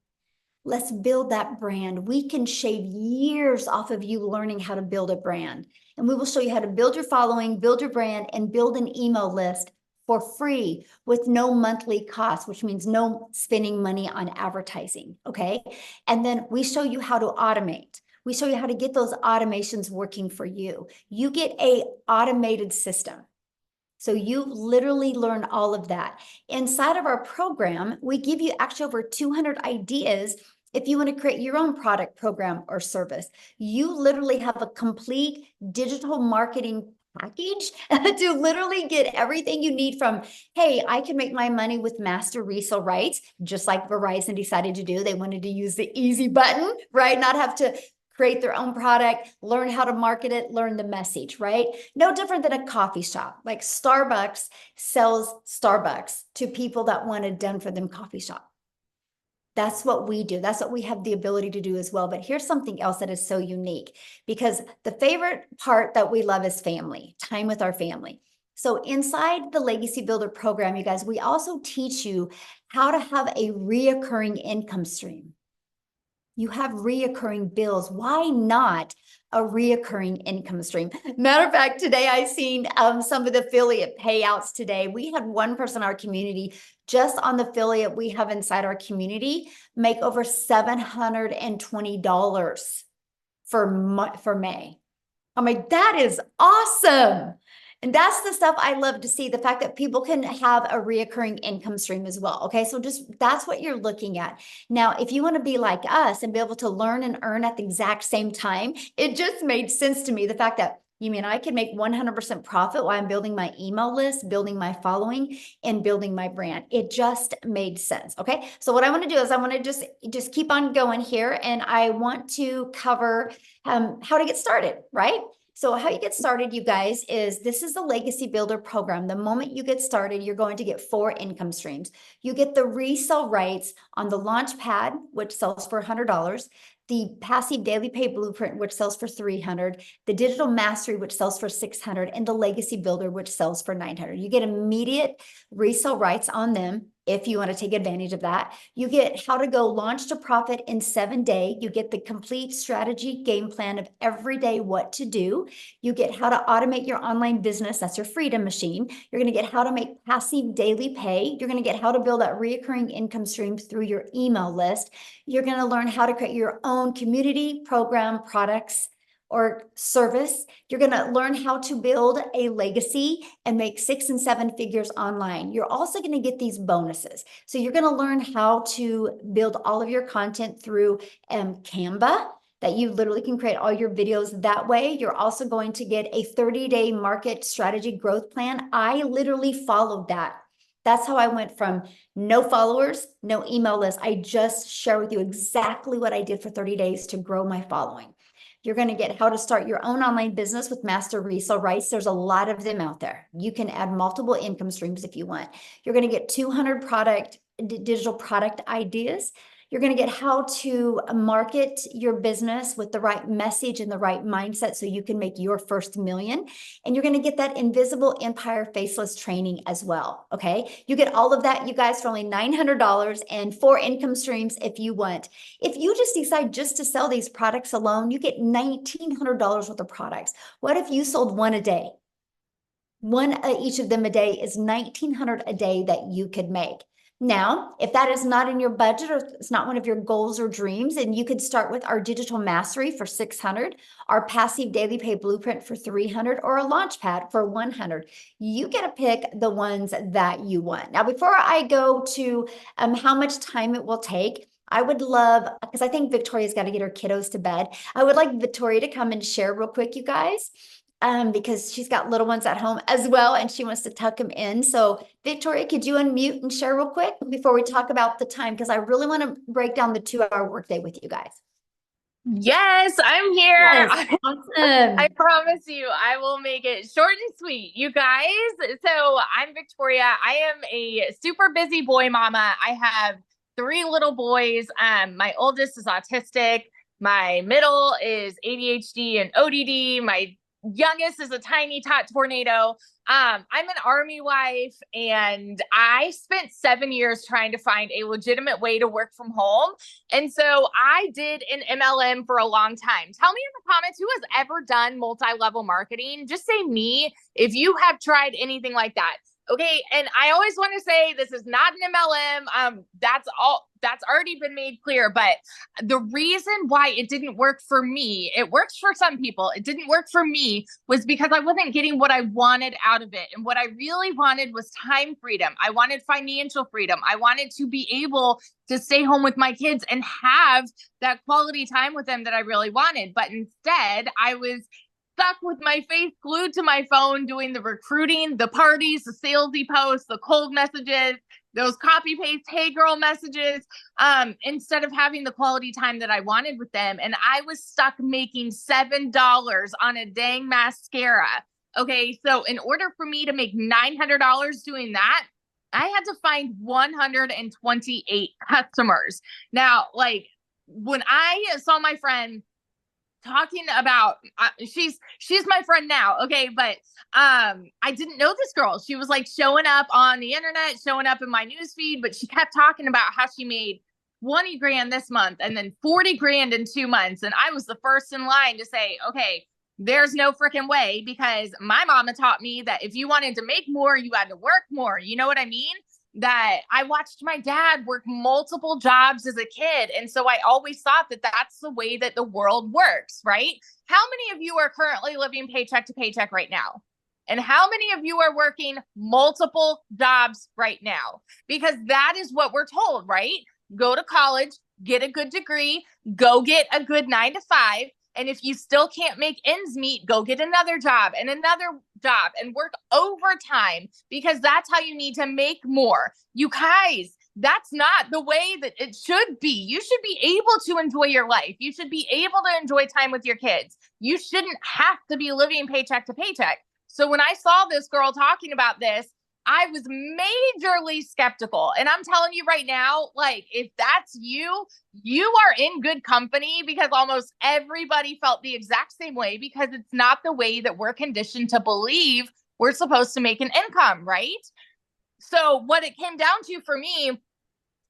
Let's build that brand. We can shave years off of you learning how to build a brand. And we will show you how to build your following, build your brand, and build an email list for free with no monthly cost, which means no spending money on advertising, okay? And then we show you how to automate. We show you how to get those automations working for you. You get an automated system. So you literally learn all of that. Inside of our program, we give you actually over 200 ideas if you want to create your own product, program, or service. You literally have a complete digital marketing package to literally get everything you need from, hey, I can make my money with master resale rights, just like Verizon decided to do. They wanted to use the easy button, right? Not have to create their own product, learn how to market it, learn the message, right? No different than a coffee shop. Like Starbucks sells Starbucks to people that want a done for them coffee shop. That's what we do. That's what we have the ability to do as well. But here's something else that is so unique because the favorite part that we love is family, time with our family. So inside the Legacy Builder program, you guys, we also teach you how to have a reoccurring income stream. You have reoccurring bills. Why not a reoccurring income stream? Matter of fact, today I seen some of the affiliate payouts today. We had one person in our community, just on the affiliate we have inside our community, make over $720 for May. I'm like, that is awesome. And that's the stuff I love to see, the fact that people can have a reoccurring income stream as well. Okay. So just that's what you're looking at. Now, if you want to be like us and be able to learn and earn at the exact same time, it just made sense to me. The fact that you mean I could make 100% profit while I'm building my email list, building my following, and building my brand. It just made sense. Okay. So what I want to do is I want to just keep on going here, and I want to cover how to get started, right? So how you get started, you guys, is this is the Legacy Builder program. The moment you get started, you're going to get 4 income streams. You get the resale rights on the launch pad, which sells for $100, the passive daily pay blueprint, which sells for $300, the digital mastery, which sells for $600, and the Legacy Builder, which sells for $900. You get immediate resale rights on them if you want to take advantage of that. You get how to go launch to profit in 7 days. You get the complete strategy game plan of every day what to do. You get how to automate your online business. That's your freedom machine. You're going to get how to make passive daily pay. You're going to get how to build that reoccurring income stream through your email list. You're going to learn how to create your own community, program, products, or service. You're going to learn how to build a legacy and make 6 and 7 figures online. You're also going to get these bonuses. So you're going to learn how to build all of your content through Canva, that you literally can create all your videos that way. You're also going to get a 30-day market strategy growth plan. I literally followed that. That's how I went from no followers, no email list. I just share with you exactly what I did for 30 days to grow my following. You're going to get how to start your own online business with master resale rights. There's a lot of them out there. You can add multiple income streams if you want. You're going to get 200 digital product ideas. You're going to get how to market your business with the right message and the right mindset so you can make your first million. And you're going to get that invisible empire faceless training as well. Okay. You get all of that, you guys, for only $900 and 4 income streams if you want. If you just decide just to sell these products alone, you get $1,900 worth of products. What if you sold one a day? One each of them a day is $1,900 a day that you could make. Now, if that is not in your budget or it's not one of your goals or dreams, and you could start with our digital mastery for $600, our passive daily pay blueprint for $300, or a launch pad for $100. You get to pick the ones that you want. Now, before I go to how much time it will take, I would love, because I think Victoria's got to get her kiddos to bed. I would like Victoria to come and share real quick, you guys. Because she's got little ones at home as well, and she wants to tuck them in. So Victoria, could you unmute and share real quick before we talk about the time? Because I really want to break down the 2-hour workday with you guys. Yes, I'm here. Yes, awesome. I promise you, I will make it short and sweet, you guys. So I'm Victoria. I am a super busy boy mama. I have 3 little boys. My oldest is autistic. My middle is ADHD and ODD. My youngest is a tiny tot tornado. I'm an Army wife, and I spent 7 years trying to find a legitimate way to work from home. And so I did an MLM for a long time. Tell me in the comments, who has ever done multi-level marketing? Just say me if you have tried anything like that. Okay. And I always want to say this is not an MLM. That's already been made clear. But the reason why it didn't work for me, it works for some people, it didn't work for me, was because I wasn't getting what I wanted out of it. And what I really wanted was time freedom. I wanted financial freedom. I wanted to be able to stay home with my kids and have that quality time with them that I really wanted. But instead, I was stuck with my face glued to my phone, doing the recruiting, the parties, the salesy posts, the cold messages, those copy paste, hey girl messages, instead of having the quality time that I wanted with them. And I was stuck making $7 on a dang mascara. Okay. So in order for me to make $900 doing that, I had to find 128 customers. Now, like when I saw my friend talking about, she's my friend now. Okay. But, I didn't know this girl. She was like showing up on the internet, showing up in my newsfeed, but she kept talking about how she made 20 grand this month and then 40 grand in 2 months. And I was the first in line to say, okay, there's no freaking way, because my mama taught me that if you wanted to make more, you had to work more. You know what I mean? That I watched my dad work multiple jobs as a kid. And so I always thought that that's the way that the world works, right? How many of you are currently living paycheck to paycheck right now? And how many of you are working multiple jobs right now? Because that is what we're told, right? Go to college, get a good degree, go get a good 9 to 5. And if you still can't make ends meet, go get another job and work overtime, because that's how you need to make more. You guys, that's not the way that it should be. You should be able to enjoy your life. You should be able to enjoy time with your kids. You shouldn't have to be living paycheck to paycheck. So when I saw this girl talking about this, I was majorly skeptical. And I'm telling you right now, like, if that's you, you are in good company, because almost everybody felt the exact same way, because it's not the way that we're conditioned to believe we're supposed to make an income, right? So what it came down to for me,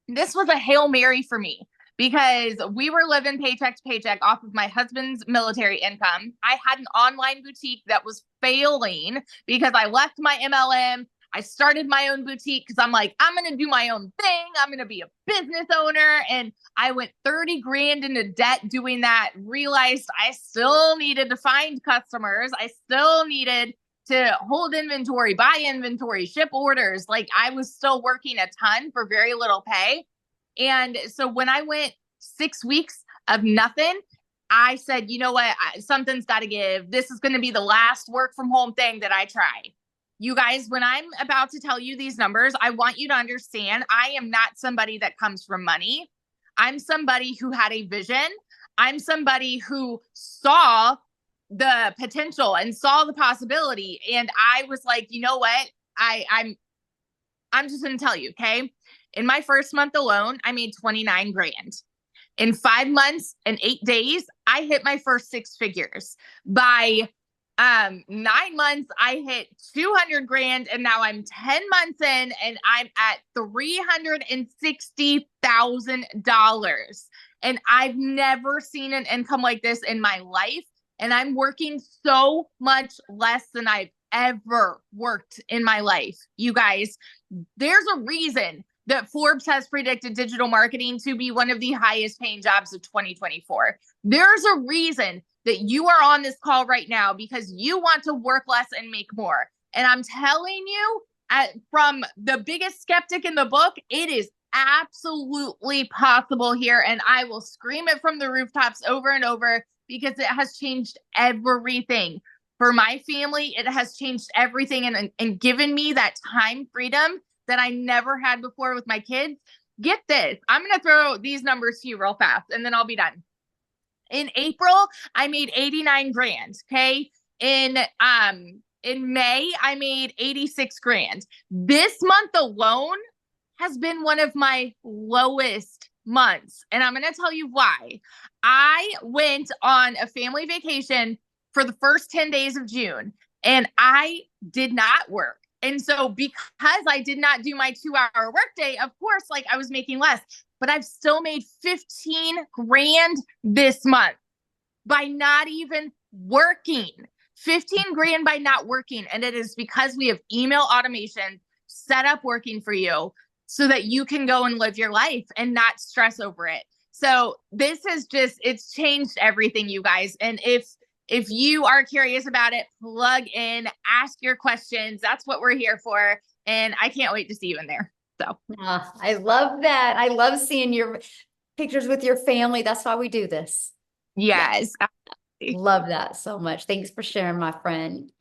this was a Hail Mary for me, because we were living paycheck to paycheck off of my husband's military income. I had an online boutique that was failing because I left my MLM. I started my own boutique because I'm like, I'm going to do my own thing. I'm going to be a business owner. And I went 30 grand into debt doing that, realized I still needed to find customers. I still needed to hold inventory, buy inventory, ship orders. Like, I was still working a ton for very little pay. And so when I went 6 weeks of nothing, I said, you know what? Something's got to give. This is going to be the last work from home thing that I try. You guys, when I'm about to tell you these numbers, I want you to understand I am not somebody that comes from money. I'm somebody who had a vision. I'm somebody who saw the potential and saw the possibility. And I was like, you know what? I'm just going to tell you, okay? In my first month alone, I made 29 grand. In 5 months and 8 days, I hit my first 6 figures. By 9 months, I hit 200 grand, and now I'm 10 months in and I'm at $360,000. And I've never seen an income like this in my life. And I'm working so much less than I've ever worked in my life. You guys, there's a reason that Forbes has predicted digital marketing to be one of the highest paying jobs of 2024. There's a reason that you are on this call right now, because you want to work less and make more. And I'm telling you, from the biggest skeptic in the book, it is absolutely possible here. And I will scream it from the rooftops over and over, because it has changed everything. For my family, it has changed everything and given me that time freedom that I never had before with my kids. Get this. I'm going to throw these numbers to you real fast, and then I'll be done. In April, I made 89 grand. Okay. In May, I made 86 grand. This month alone has been one of my lowest months. And I'm going to tell you why. I went on a family vacation for the first 10 days of June, and I did not work. And so because I did not do my 2-hour workday, of course, like, I was making less, but I've still made 15 grand this month by not even working. 15 grand by not working. And it is because we have email automation set up working for you so that you can go and live your life and not stress over it. So this is it's changed everything, you guys. And if you are curious about it, plug in, ask your questions. That's what we're here for. And I can't wait to see you in there. So I love that. I love seeing your pictures with your family. That's why we do this. yes. Love that so much. Thanks for sharing, my friend.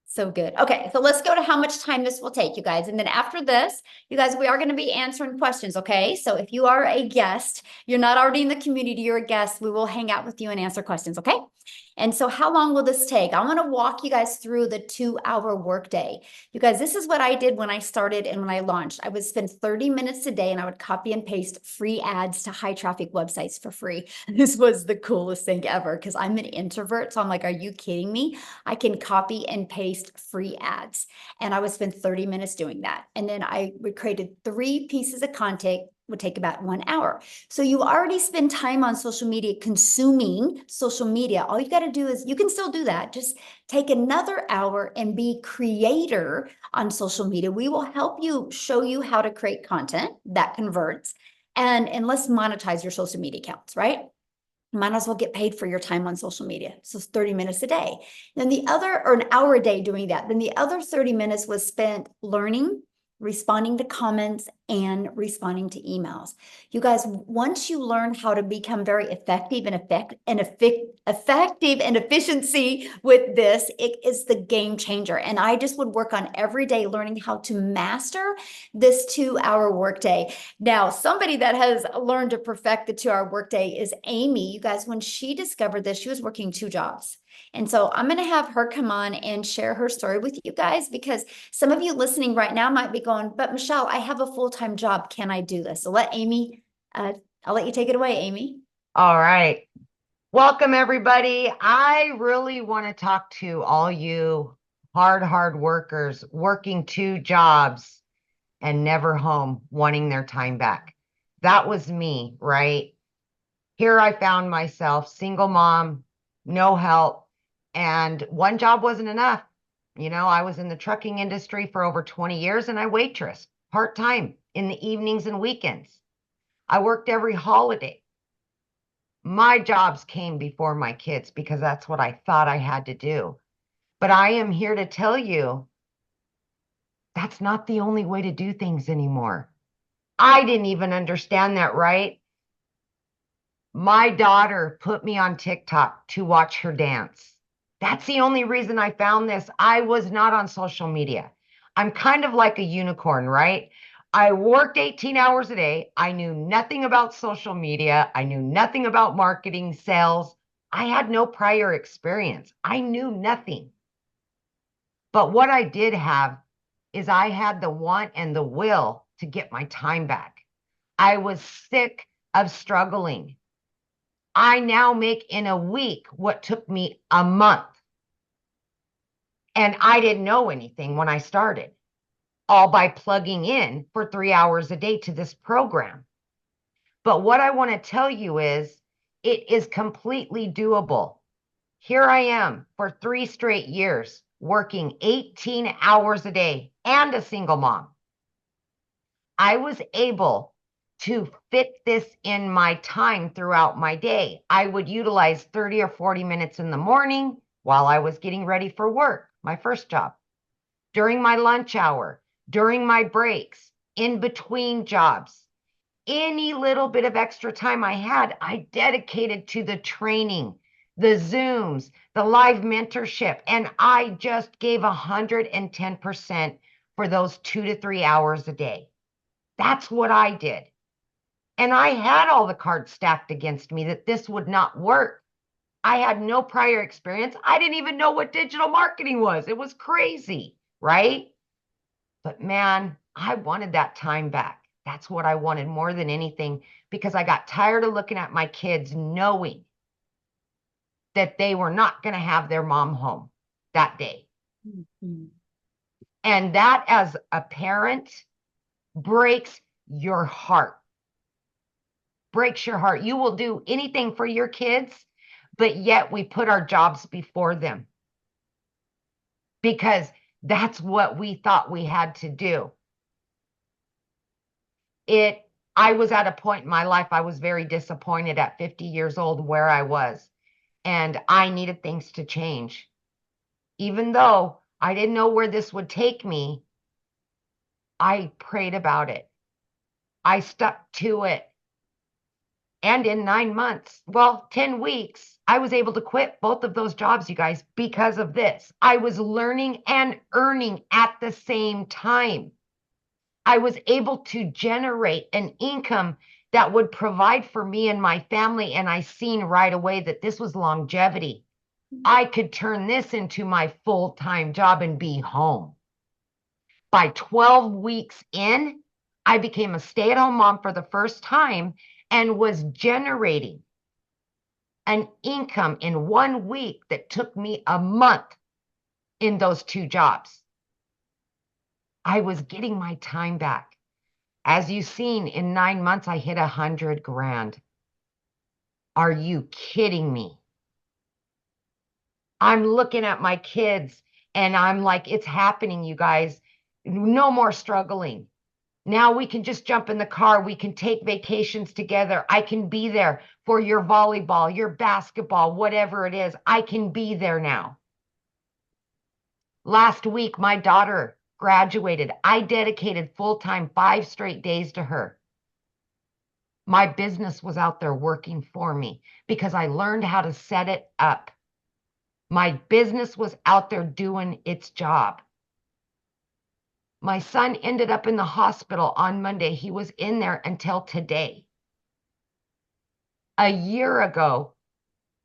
So good. Okay, so let's go to how much time this will take, you guys. And then after this, you guys, we are going to be answering questions, okay? So if you are a guest, you're not already in the community, you're a guest, we will hang out with you and answer questions, okay? And so how long will this take? I want to walk you guys through the 2-hour workday. You guys, this is what I did when I started and when I launched. I would spend 30 minutes a day and I would copy and paste free ads to high traffic websites for free. This was the coolest thing ever because I'm an introvert. So I'm like, are you kidding me? I can copy and paste free ads. And I would spend 30 minutes doing that. And then I would created 3 pieces of content, would take about 1 hour. So you already spend time on social media, consuming social media. All you got to do is, you can still do that. Just take another hour and be creator on social media. We will help you, show you how to create content that converts, and let's monetize your social media accounts, right? might as well get paid for your time on social media. So it's 30 minutes a day. Then the other, or an hour a day doing that. Then the other 30 minutes was spent learning, responding to comments, and responding to emails. You guys, once you learn how to become very effective and efficiency with this, it is the game changer. And I just would work on every day learning how to master this 2-hour workday. Now, somebody that has learned to perfect the 2-hour workday is Amy. You guys, when she discovered this, she was working 2 jobs. And so I'm going to have her come on and share her story with you guys, because some of you listening right now might be going, but Michele, I have a full-time job. Can I do this? So let Amy, I'll let you take it away, Amy. All right. Welcome, everybody. I really want to talk to all you hard workers working 2 jobs and never home, wanting their time back. That was me, right? Here I found myself, single mom, no help, and 1 job wasn't enough. You know, I was in the trucking industry for over 20 years and I waitressed part-time in the evenings and weekends. I worked every holiday. My jobs came before my kids because that's what I thought I had to do. But I am here to tell you that's not the only way to do things anymore. I didn't even understand that, right? My daughter put me on TikTok to watch her dance. That's the only reason I found this. I was not on social media. I'm kind of like a unicorn, right? I worked 18 hours a day. I knew nothing about social media. I knew nothing about marketing, sales. I had no prior experience. I knew nothing. But what I did have is I had the want and the will to get my time back. I was sick of struggling. I now make in a week what took me a month. And I didn't know anything when I started, all by plugging in for 3 hours a day to this program. But what I want to tell you is it is completely doable. Here I am for 3 straight years, working 18 hours a day and a single mom. I was able to fit this in my time throughout my day. I would utilize 30 or 40 minutes in the morning while I was getting ready for work, my first job, during my lunch hour, during my breaks, in between jobs. Any little bit of extra time I had, I dedicated to the training, the Zooms, the live mentorship, and I just gave 110% for those 2 to 3 hours a day. That's what I did. And I had all the cards stacked against me that this would not work. I had no prior experience. I didn't even know what digital marketing was. It was crazy, right? But man, I wanted that time back. That's what I wanted more than anything, because I got tired of looking at my kids knowing that they were not going to have their mom home that day. Mm-hmm. And that, as a parent, breaks your heart. Breaks your heart. You will do anything for your kids, but yet we put our jobs before them because that's what we thought we had to do. I was at a point in my life, I was very disappointed at 50 years old where I was, and I needed things to change. Even though I didn't know where this would take me, I prayed about it. I stuck to it. And in 9 months, 10 weeks, I was able to quit both of those jobs, you guys, because of this. I was learning and earning at the same time. I was able to generate an income that would provide for me and my family. And I seen right away that this was longevity. I could turn this into my full-time job and be home. By 12 weeks in, I became a stay-at-home mom for the first time and was generating an income in 1 week that took me a month in those 2 jobs. I was getting my time back. As you've seen, in 9 months, I hit 100 grand. Are you kidding me? I'm looking at my kids and I'm like, it's happening, you guys. No more struggling. Now we can just jump in the car. We can take vacations together. I can be there for your volleyball, your basketball, whatever it is. I can be there now. Last week, my daughter graduated. I dedicated full-time 5 straight days to her. My business was out there working for me because I learned how to set it up. My business was out there doing its job. My son ended up in the hospital on Monday. He was in there until today. A year ago,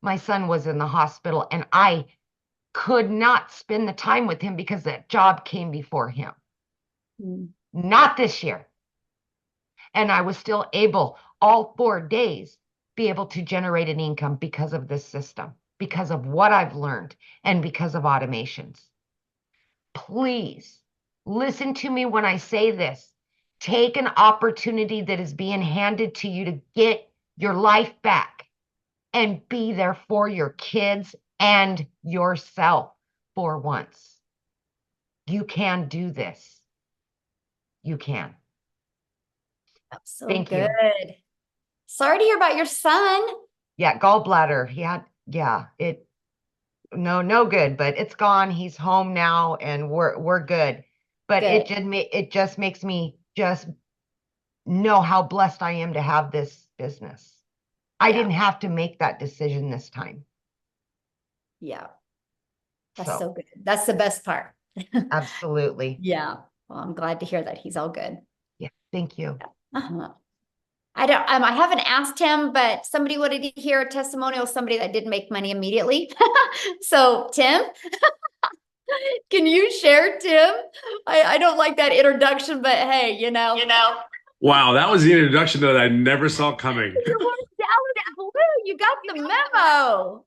my son was in the hospital and I could not spend the time with him because that job came before him. Not this year. And I was still able, all 4 days, be able to generate an income because of this system, because of what I've learned, and because of automations. Please listen to me when I say this. Take an opportunity that is being handed to you to get your life back and be there for your kids and yourself for once. You can do this. You can. That's so Thank good. you. Sorry to hear about your son. Yeah, gallbladder. He had, no good, but it's gone. He's home now and we're good. But Good. it just makes me just know how blessed I am to have this business. I didn't have to make that decision this time. Yeah. That's so good. That's the best part. Absolutely. Yeah. Well, I'm glad to hear that he's all good. Yeah. Thank you. Uh-huh. I haven't asked him, but somebody wanted to hear a testimonial, somebody that didn't make money immediately. So Tim, can you share, Tim? I don't like that introduction, but hey, you know. Wow, that was the introduction that I never saw coming. You were down blue. You got the memo.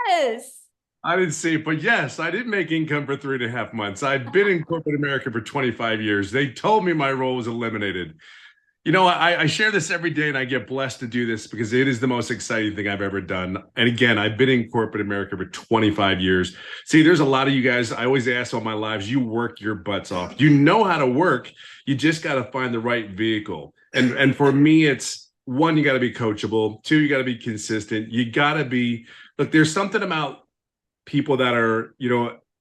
Yes. I didn't see it, but yes, I did make income for 3.5 months. I've been in corporate America for 25 years. They told me my role was eliminated. You know, I share this every day and I get blessed to do this because it is the most exciting thing I've ever done. And again, I've been in corporate America for 25 years. See, there's a lot of you guys, I always ask all my lives, you work your butts off. You know how to work. You just got to find the right vehicle. And for me, it's 1, you got to be coachable. 2, you got to be consistent. You got to be, look, there's something about people that are,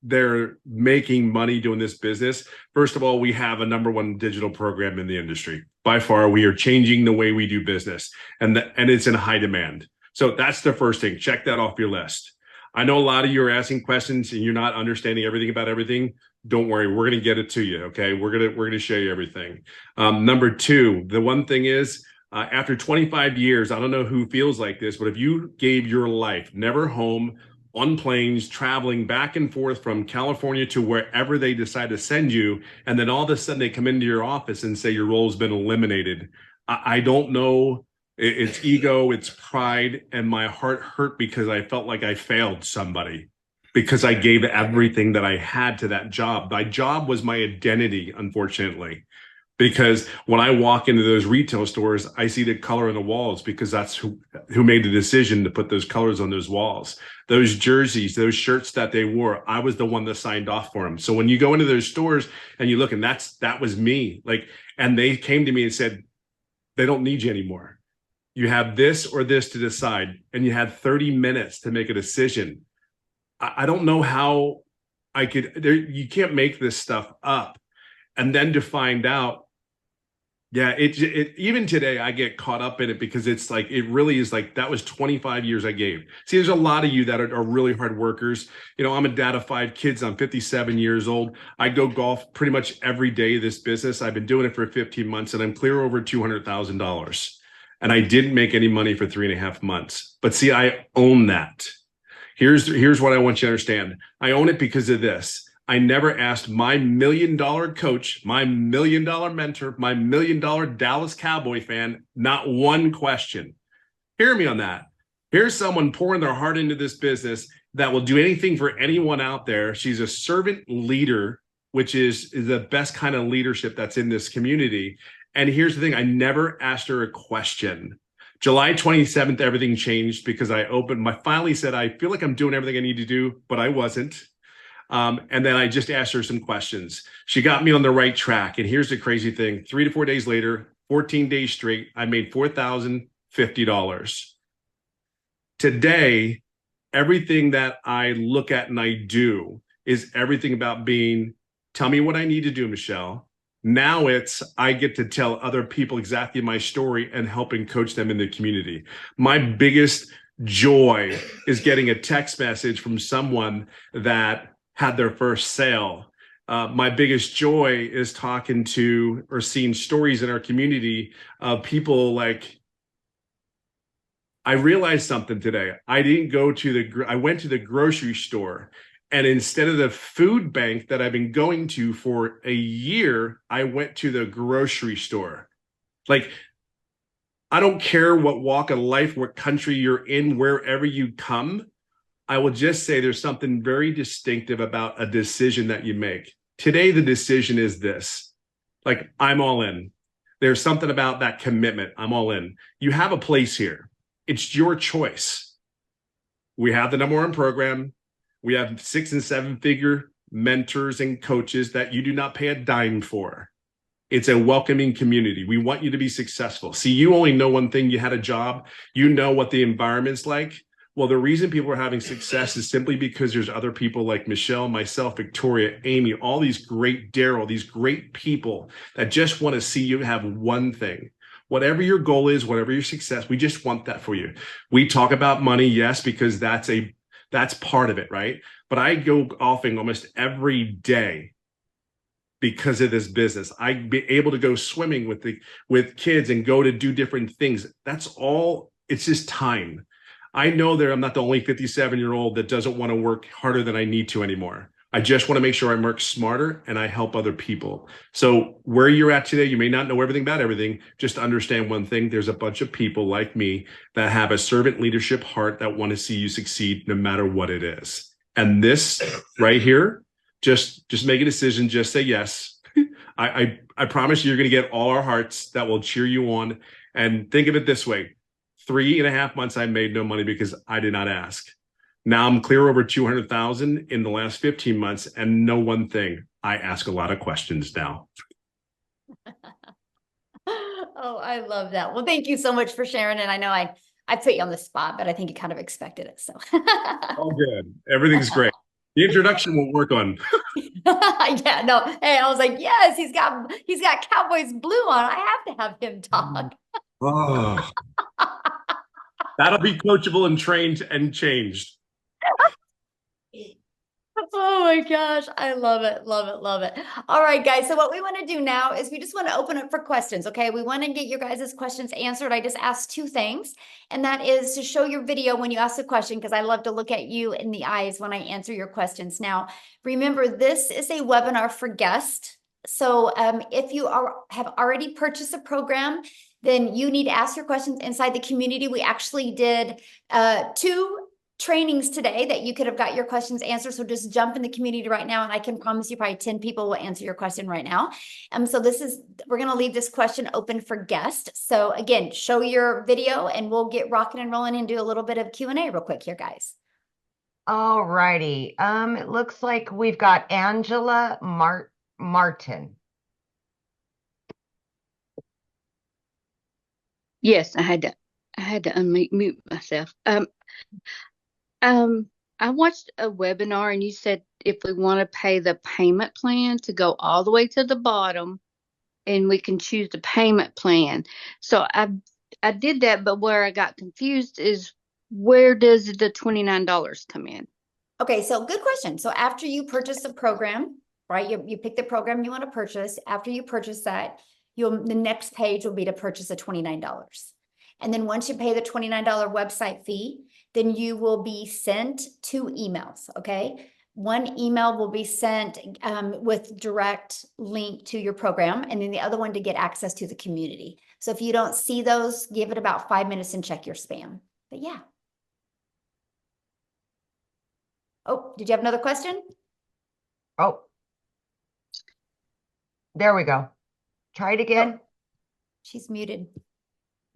they're making money doing this business. First of all, we have a #1 digital program in the industry. By far, we are changing the way we do business, and it's in high demand. So that's the first thing. Check that off your list. I know a lot of you are asking questions and you're not understanding everything about everything. Don't worry, we're going to get it to you. Okay, we're going to show you everything. #2, the one thing is, after 25 years, I don't know who feels like this, but if you gave your life, never home, on planes, traveling back and forth from California to wherever they decide to send you, and then all of a sudden they come into your office and say your role's been eliminated. I don't know. It's ego, it's pride, and my heart hurt because I felt like I failed somebody because I gave everything that I had to that job. My job was my identity, unfortunately. Because when I walk into those retail stores, I see the color on the walls because that's who made the decision to put those colors on those walls. Those jerseys, those shirts that they wore, I was the one that signed off for them. So when you go into those stores and you look, and that was me. And they came to me and said, they don't need you anymore. You have this or this to decide, and you had 30 minutes to make a decision. I don't know how you can't make this stuff up. And then to find out, yeah, it even today I get caught up in it because it's like, it really is like, that was 25 years I gave. See, there's a lot of you that are really hard workers. I'm a dad of 5 kids. I'm 57 years old. I go golf pretty much every day of this business. I've been doing it for 15 months and I'm clear over $200,000. And I didn't make any money for 3.5 months. But see, I own that. Here's what I want you to understand. I own it because of this. I never asked my $1 million coach, my $1 million mentor, my $1 million Dallas Cowboy fan, not one question. Hear me on that. Here's someone pouring their heart into this business that will do anything for anyone out there. She's a servant leader, which is the best kind of leadership that's in this community. And here's the thing. I never asked her a question. July 27th, everything changed because I finally said, I feel like I'm doing everything I need to do, but I wasn't. And then I just asked her some questions. She got me on the right track. And here's the crazy thing. 3 to 4 days later, 14 days straight, I made $4,050. Today, everything that I look at and I do is everything about being, tell me what I need to do, Michele. Now it's, I get to tell other people exactly my story and helping coach them in the community. My biggest joy is getting a text message from someone that had their first sale. My biggest joy is talking to or seeing stories in our community of people like, I realized something today. I went to the grocery store, and instead of the food bank that I've been going to for a year, I went to the grocery store. Like, I don't care what walk of life, what country you're in, wherever you come. I will just say there's something very distinctive about a decision that you make. Today, the decision is this. Like, I'm all in. There's something about that commitment. I'm all in. You have a place here. It's your choice. We have the #1 program. We have 6 and 7 figure mentors and coaches that you do not pay a dime for. It's a welcoming community. We want you to be successful. See, you only know one thing. You had a job. You know what the environment's like. Well, the reason people are having success is simply because there's other people like Michele, myself, Victoria, Amy, all these great Daryl, these great people that just want to see you have one thing. Whatever your goal is, whatever your success, we just want that for you. We talk about money, yes, because that's part of it, right? But I go golfing almost every day because of this business. I'd be able to go swimming with kids and go to do different things. That's all. It's just time. I know that I'm not the only 57-year-old that doesn't want to work harder than I need to anymore. I just want to make sure I work smarter and I help other people. So where you're at today, you may not know everything about everything. Just understand one thing. There's a bunch of people like me that have a servant leadership heart that want to see you succeed no matter what it is. And this right here, just make a decision. Just say yes. I promise you're going to get all our hearts that will cheer you on. And think of it this way. 3.5 months, I made no money because I did not ask. Now I'm clear over 200,000 in the last 15 months, and know one thing, I ask a lot of questions now. Oh, I love that. Well, thank you so much for sharing. And I know I put you on the spot, but I think you kind of expected it. So All good. Everything's great. The introduction will work on. yeah, no. Hey, I was like, yes, he's got Cowboys blue on. I have to have him talk. Oh, that'll be coachable and trained and changed. Oh my gosh, I love it, love it, love it. All right, guys. So what we want to do now is we just want to open up for questions. Okay, we want to get your guys' questions answered. I just asked 2 things, and that is to show your video when you ask a question, because I love to look at you in the eyes when I answer your questions. Now, remember, this is a webinar for guests. So if you have already purchased a program, then you need to ask your questions inside the community. We actually did 2 trainings today that you could have got your questions answered. So just jump in the community right now, and I can promise you probably 10 people will answer your question right now. So we're going to leave this question open for guests. So again, show your video and we'll get rocking and rolling and do a little bit of Q&A real quick here, guys. All righty. It looks like we've got Angela Martin. Yes, I had to unmute myself. I watched a webinar and you said if we want to pay the payment plan to go all the way to the bottom, and we can choose the payment plan. So I did that, but where I got confused is, where does the $29 come in? Okay, so good question. So after you purchase a program, right? You pick the program you want to purchase. After you purchase that, the next page will be to purchase a $29. And then once you pay the $29 website fee, then you will be sent 2 emails, okay? One email will be sent with direct link to your program, and then the other one to get access to the community. So if you don't see those, give it about 5 minutes and check your spam. But yeah. Oh, did you have another question? Oh, there we go. Try it again. Oh, she's muted.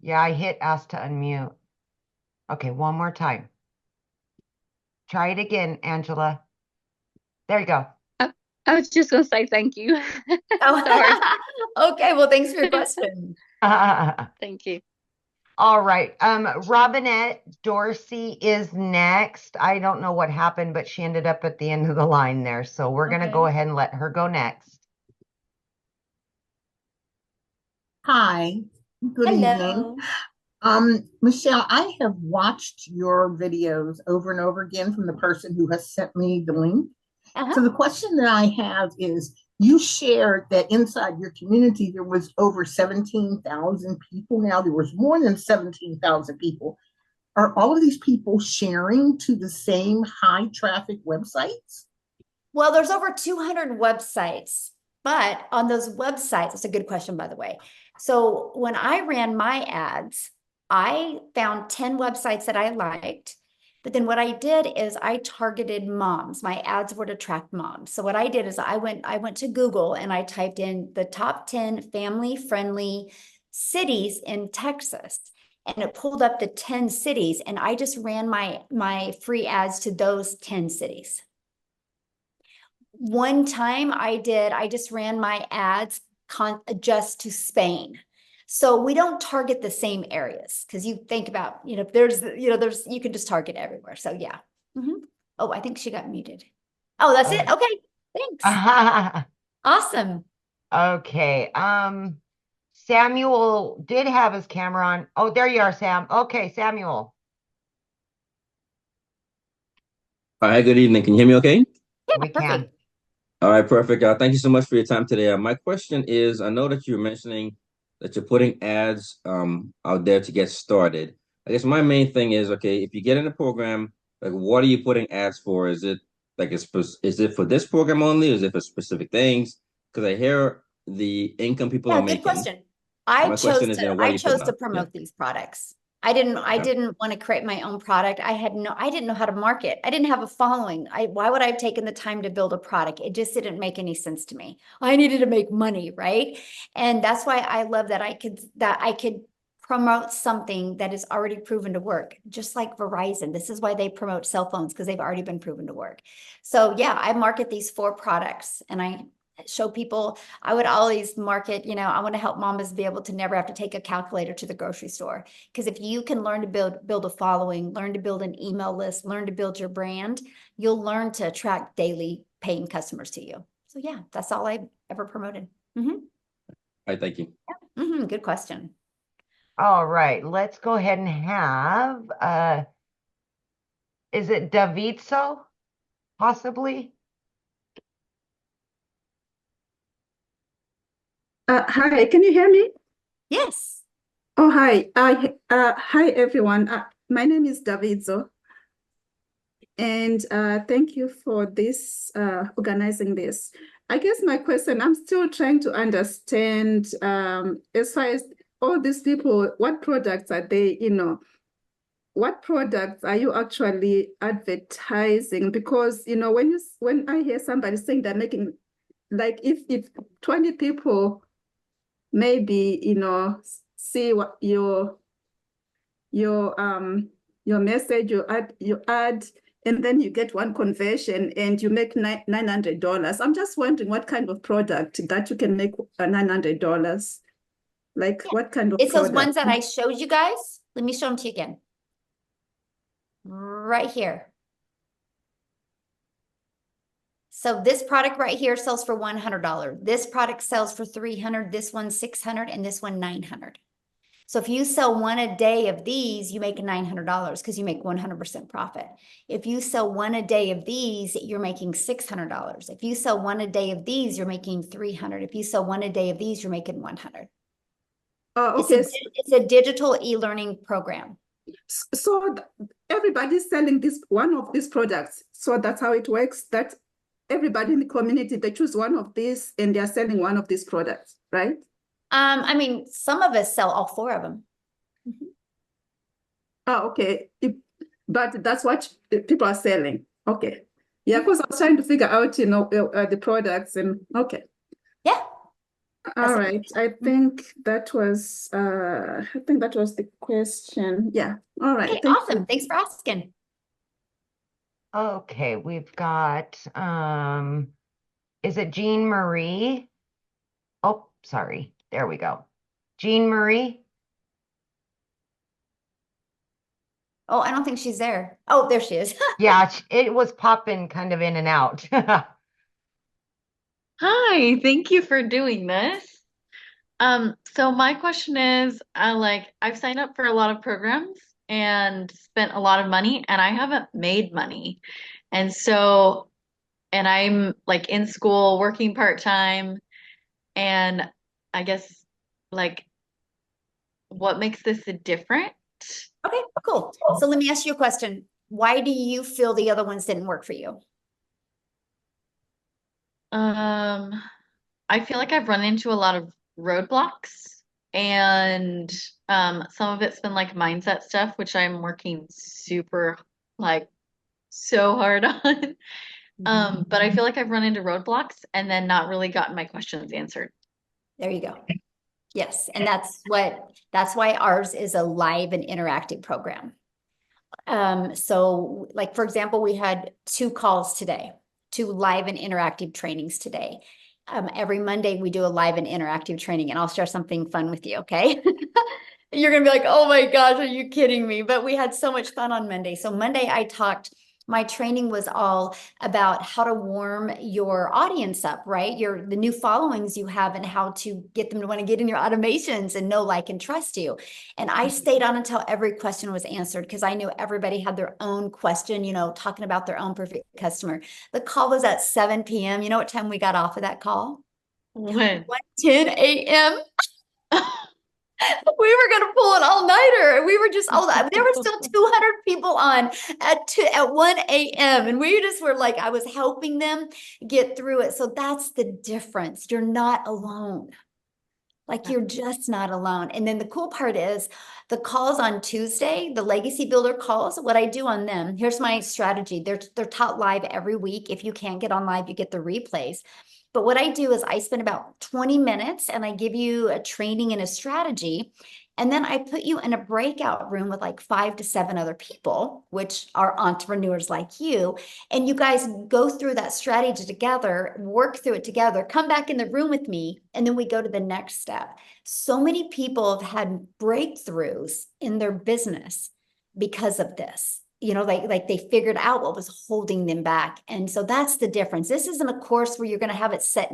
Yeah, I hit ask to unmute. Okay, one more time. Try it again, Angela. There you go. I was just gonna say thank you. Oh, Sorry. okay. Well, thanks for your question. Thank you. All right. Robinette Dorsey is next. I don't know what happened, but she ended up at the end of the line there. So we're going to go ahead and let her go next. Hi, good Hello. evening. Michelle, I have watched your videos over and over again from the person who has sent me the link. Uh-huh. So the question that I have is, you shared that inside your community, there was over 17,000 people. Now there was more than 17,000 people. Are all of these people sharing to the same high traffic websites? Well, there's over 200 websites, but on those websites, it's a good question, by the way. So when I ran my ads, I found 10 websites that I liked. But then what I did is I targeted moms. My ads were to attract moms. So what I did is I went to Google and I typed in the top 10 family-friendly cities in Texas. And it pulled up the 10 cities, and I just ran my free ads to those 10 cities. One time I just ran my ads just to Spain. So we don't target the same areas, because you think about, you can just target everywhere. So yeah. Oh, I think she got muted. Oh, that's it. Okay. Thanks. Awesome. Okay. Samuel did have his camera on. Oh, there you are, Sam. Okay, Samuel. Hi, good evening. Can you hear me okay? Yeah, We perfect. can. All right, perfect. Thank you so much for your time today. My question is, I know that you're mentioning that you're putting ads out there to get started. I guess my main thing is, okay, if you get in a program, like what are you putting ads for? Is it is it for this program only? Is it for specific things? Because I hear the income people Yeah, are good making. question. My question is, what are I you chose putting to out? promote these products. I didn't want to create my own product. I didn't know how to market. I didn't have a following. Why would I have taken the time to build a product? It just didn't make any sense to me. I needed to make money, right? And that's why I love that I could promote something that is already proven to work, just like Verizon. This is why they promote cell phones, because they've already been proven to work. So yeah, I market these 4 products, and I show people. I would always market, I want to help mamas be able to never have to take a calculator to the grocery store. Because if you can learn to build a following, learn to build an email list, learn to build your brand, you'll learn to attract daily paying customers to you. So yeah, that's all I ever promoted. All right, thank you. Good question. All right, let's go ahead and have, is it Davidso, possibly? Hi, can you hear me? Yes. Oh, hi. Hi, everyone. My name is Davidzo, and thank you for this organizing this. I guess my question, I'm still trying to understand, as far as all these people, what products are they, what products are you actually advertising? Because, when I hear somebody saying they're making, like if 20 people maybe see what your message, you add, and then you get one conversion and you make $900. I'm just wondering what kind of product that you can make $900, like what kind of It's those product? ones that I showed you guys. Let me show them to you again. Right here. So this product right here sells for $100. This product sells for $300. This one $600, and this one $900. So if you sell one a day of these, you make $900 because you make 100% profit. If you sell one a day of these, you're making $600. If you sell one a day of these, you're making $300. If you sell one a day of these, you're making $100. Okay. It's a digital e-learning program. So everybody's selling one of these products. So that's how it works, that everybody in the community, they choose one of these and they're selling one of these products, right? I mean, some of us sell all 4 of them. Oh, okay. But that's what people are selling. Okay. Yeah, because I was trying to figure out, the products and okay. Yeah. All right. I think that was the question. Yeah. All right. Okay, Thank awesome. you. Thanks for asking. Okay, we've got, is it Jean Marie? Oh, sorry. There we go. Jean Marie. Oh, I don't think she's there. Oh, there she is. Yeah, it was popping kind of in and out. Hi, thank you for doing this. So my question is, I've signed up for a lot of programs and spent a lot of money, and I haven't made money. And so, and I'm like in school working part-time, and I guess like what makes this different? Okay, cool. So let me ask you a question. Why do you feel the other ones didn't work for you? I feel like I've run into a lot of roadblocks, and some of it's been like mindset stuff, which I'm working super like so hard on. But I feel like I've run into roadblocks and then not really gotten my questions answered. There you go. Yes, and that's why ours is a live and interactive program. So like, for example, we had 2 calls today, 2 live and interactive trainings today. Every Monday we do a live and interactive training, and I'll share something fun with you, okay? You're gonna be like, oh my gosh, are you kidding me? But we had so much fun on Monday. So Monday my training was all about how to warm your audience up, right? The new followings you have, and how to get them to want to get in your automations and know, like, and trust you. And I stayed on until every question was answered, because I knew everybody had their own question, talking about their own perfect customer. The call was at 7 p.m. You know what time we got off of that call? When? 1:10 a.m. We were going to pull an all-nighter. We were just there were still 200 people on at 1 a.m. And we just were like, I was helping them get through it. So that's the difference. You're not alone. Like, you're just not alone. And then the cool part is the calls on Tuesday, the Legacy Builder calls, what I do on them, here's my strategy. They're taught live every week. If you can't get on live, you get the replays. But what I do is I spend about 20 minutes and I give you a training and a strategy. And then I put you in a breakout room with like 5 to 7 other people, which are entrepreneurs like you. And you guys go through that strategy together, work through it together, come back in the room with me, and then we go to the next step. So many people have had breakthroughs in their business because of this. Like they figured out what was holding them back. And so that's the difference. This isn't a course where you're going to have it set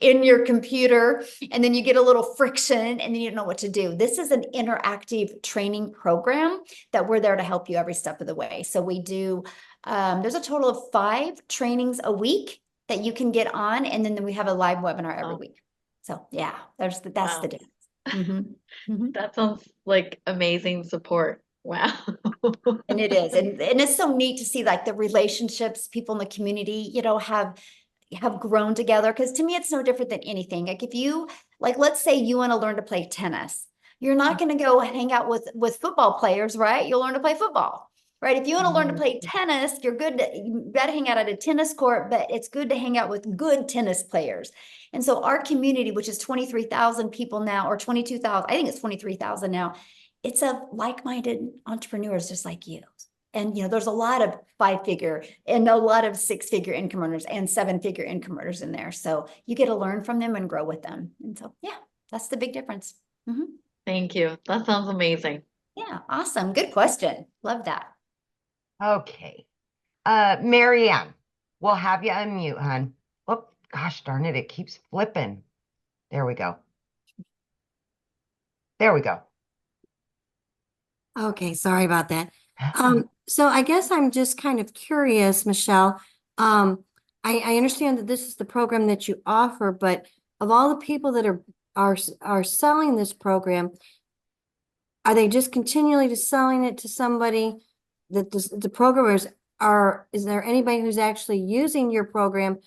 in your computer and then you get a little friction and then you don't know what to do. This is an interactive training program that we're there to help you every step of the way. So we do, there's a total of 5 trainings a week that you can get on. And then we have a live webinar every week. So yeah, that's the difference. Mm-hmm. That sounds like amazing support. Wow. And it is. And it's so neat to see like the relationships people in the community, have grown together. Because to me, it's no different than anything. Like, if you, like, let's say you want to learn to play tennis, you're not going to go hang out with football players, right? You'll learn to play football, right? If you want to learn to play tennis, you got to hang out at a tennis court, but it's good to hang out with good tennis players. And so our community, which is 23,000 people now, or 22,000, I think it's 23,000 now, it's of like-minded entrepreneurs just like you. And, there's a lot of 5-figure and a lot of 6-figure income earners and 7-figure income earners in there. So you get to learn from them and grow with them. And so, yeah, that's the big difference. Mm-hmm. Thank you. That sounds amazing. Yeah, awesome. Good question. Love that. Okay. Marianne, we'll have you unmute, hon. Oh, gosh darn it. It keeps flipping. There we go. There we go. Okay, sorry about that. So I guess I'm just kind of curious, Michele. I understand that this is the program that you offer, but of all the people that are selling this program, are they just continually just selling it to somebody that the programmers is there anybody who's actually using your program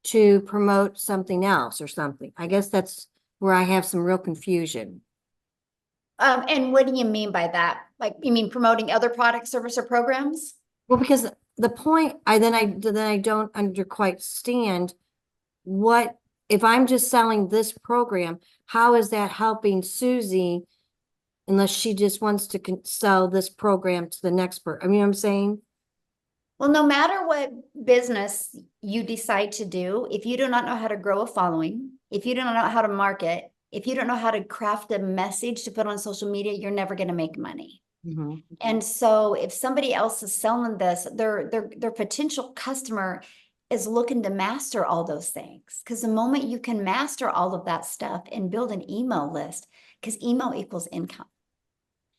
to promote something else or something? I guess that's where I have some real confusion. And what do you mean by that? Like, you mean promoting other products, service, or programs? Well, because the point I don't quite stand what if I'm just selling this program, how is that helping Susie unless she just wants to sell this program to the next person? I mean, what I'm saying? Well, no matter what business you decide to do, if you do not know how to grow a following, if you do not know how to market, if you don't know how to craft a message to put on social media, you're never going to make money. And so if somebody else is selling this, their potential customer is looking to master all those things. Because the moment you can master all of that stuff and build an email list, because email equals income.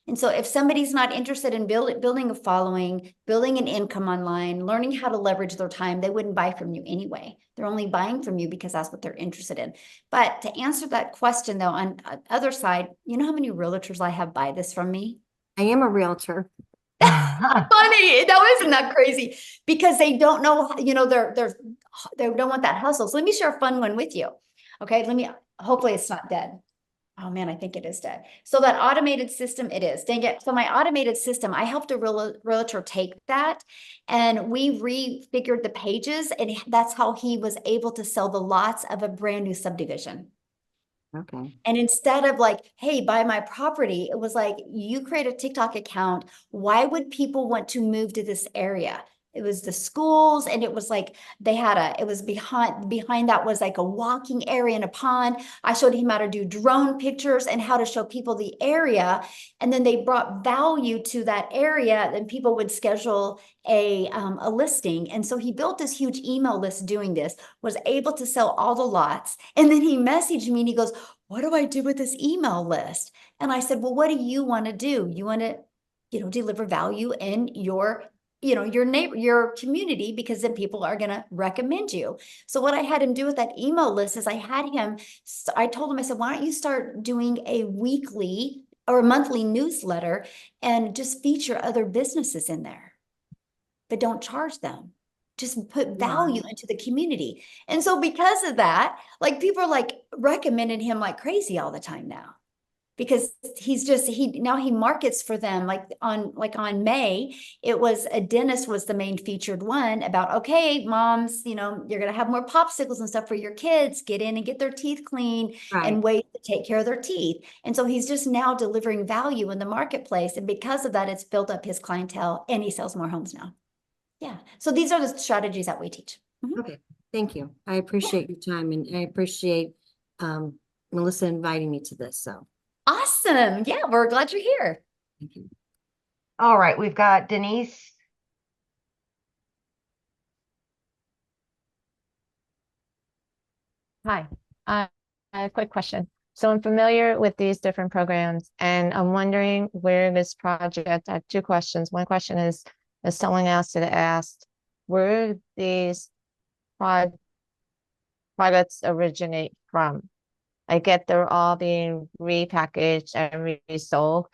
And so if somebody's not interested in building a following, building an income online, learning how to leverage their time, they wouldn't buy from you anyway. They're only buying from you because that's what they're interested in. But to answer that question though, on the other side, you know how many realtors I have buy this from me? I am a realtor. Funny. No, isn't that crazy? Because they don't know, you know, they don't want that hustle. So let me share a fun one with you. Okay. Hopefully it's not dead. Oh man, I think it is dead. So that automated system, it is. Dang it. So my automated system, I helped a realtor take that and we refigured the pages, and that's how he was able to sell the lots of a brand new subdivision. Okay. And instead of like, hey, buy my property, it was like, you create a TikTok account. Why would people want to move to this area? It was the schools, and it was like it was behind that was like a walking area and a pond. I showed him how to do drone pictures and how to show people the area. And then they brought value to that area, and people would schedule a listing. And so he built this huge email list doing this, was able to sell all the lots. And then he messaged me and he goes, what do I do with this email list? And I said, well, what do you want to do? You want to, deliver value in your your neighbor, your community, because then people are going to recommend you. So what I had him do with that email list is I told him, I said, why don't you start doing a weekly or a monthly newsletter and just feature other businesses in there, but don't charge them. Just put value into the community. And so because of that, like people are like recommending him like crazy all the time now. Because now he markets for them like on May, it was a dentist was the main featured one about, okay, moms, you're going to have more popsicles and stuff for your kids, get in and get their teeth clean and ways to take care of their teeth. And so he's just now delivering value in the marketplace. And because of that, it's built up his clientele and he sells more homes now. Yeah. So these are the strategies that we teach. Okay. Thank you. I appreciate your time, and I appreciate Melissa inviting me to this. So. Awesome. Yeah, we're glad you're here. Thank you. All right, we've got Denise. Hi, a quick question. So I'm familiar with these different programs, and I'm wondering where this project, I have two questions. One question is, as someone else had asked, where these products originate from? I get they're all being repackaged and resold.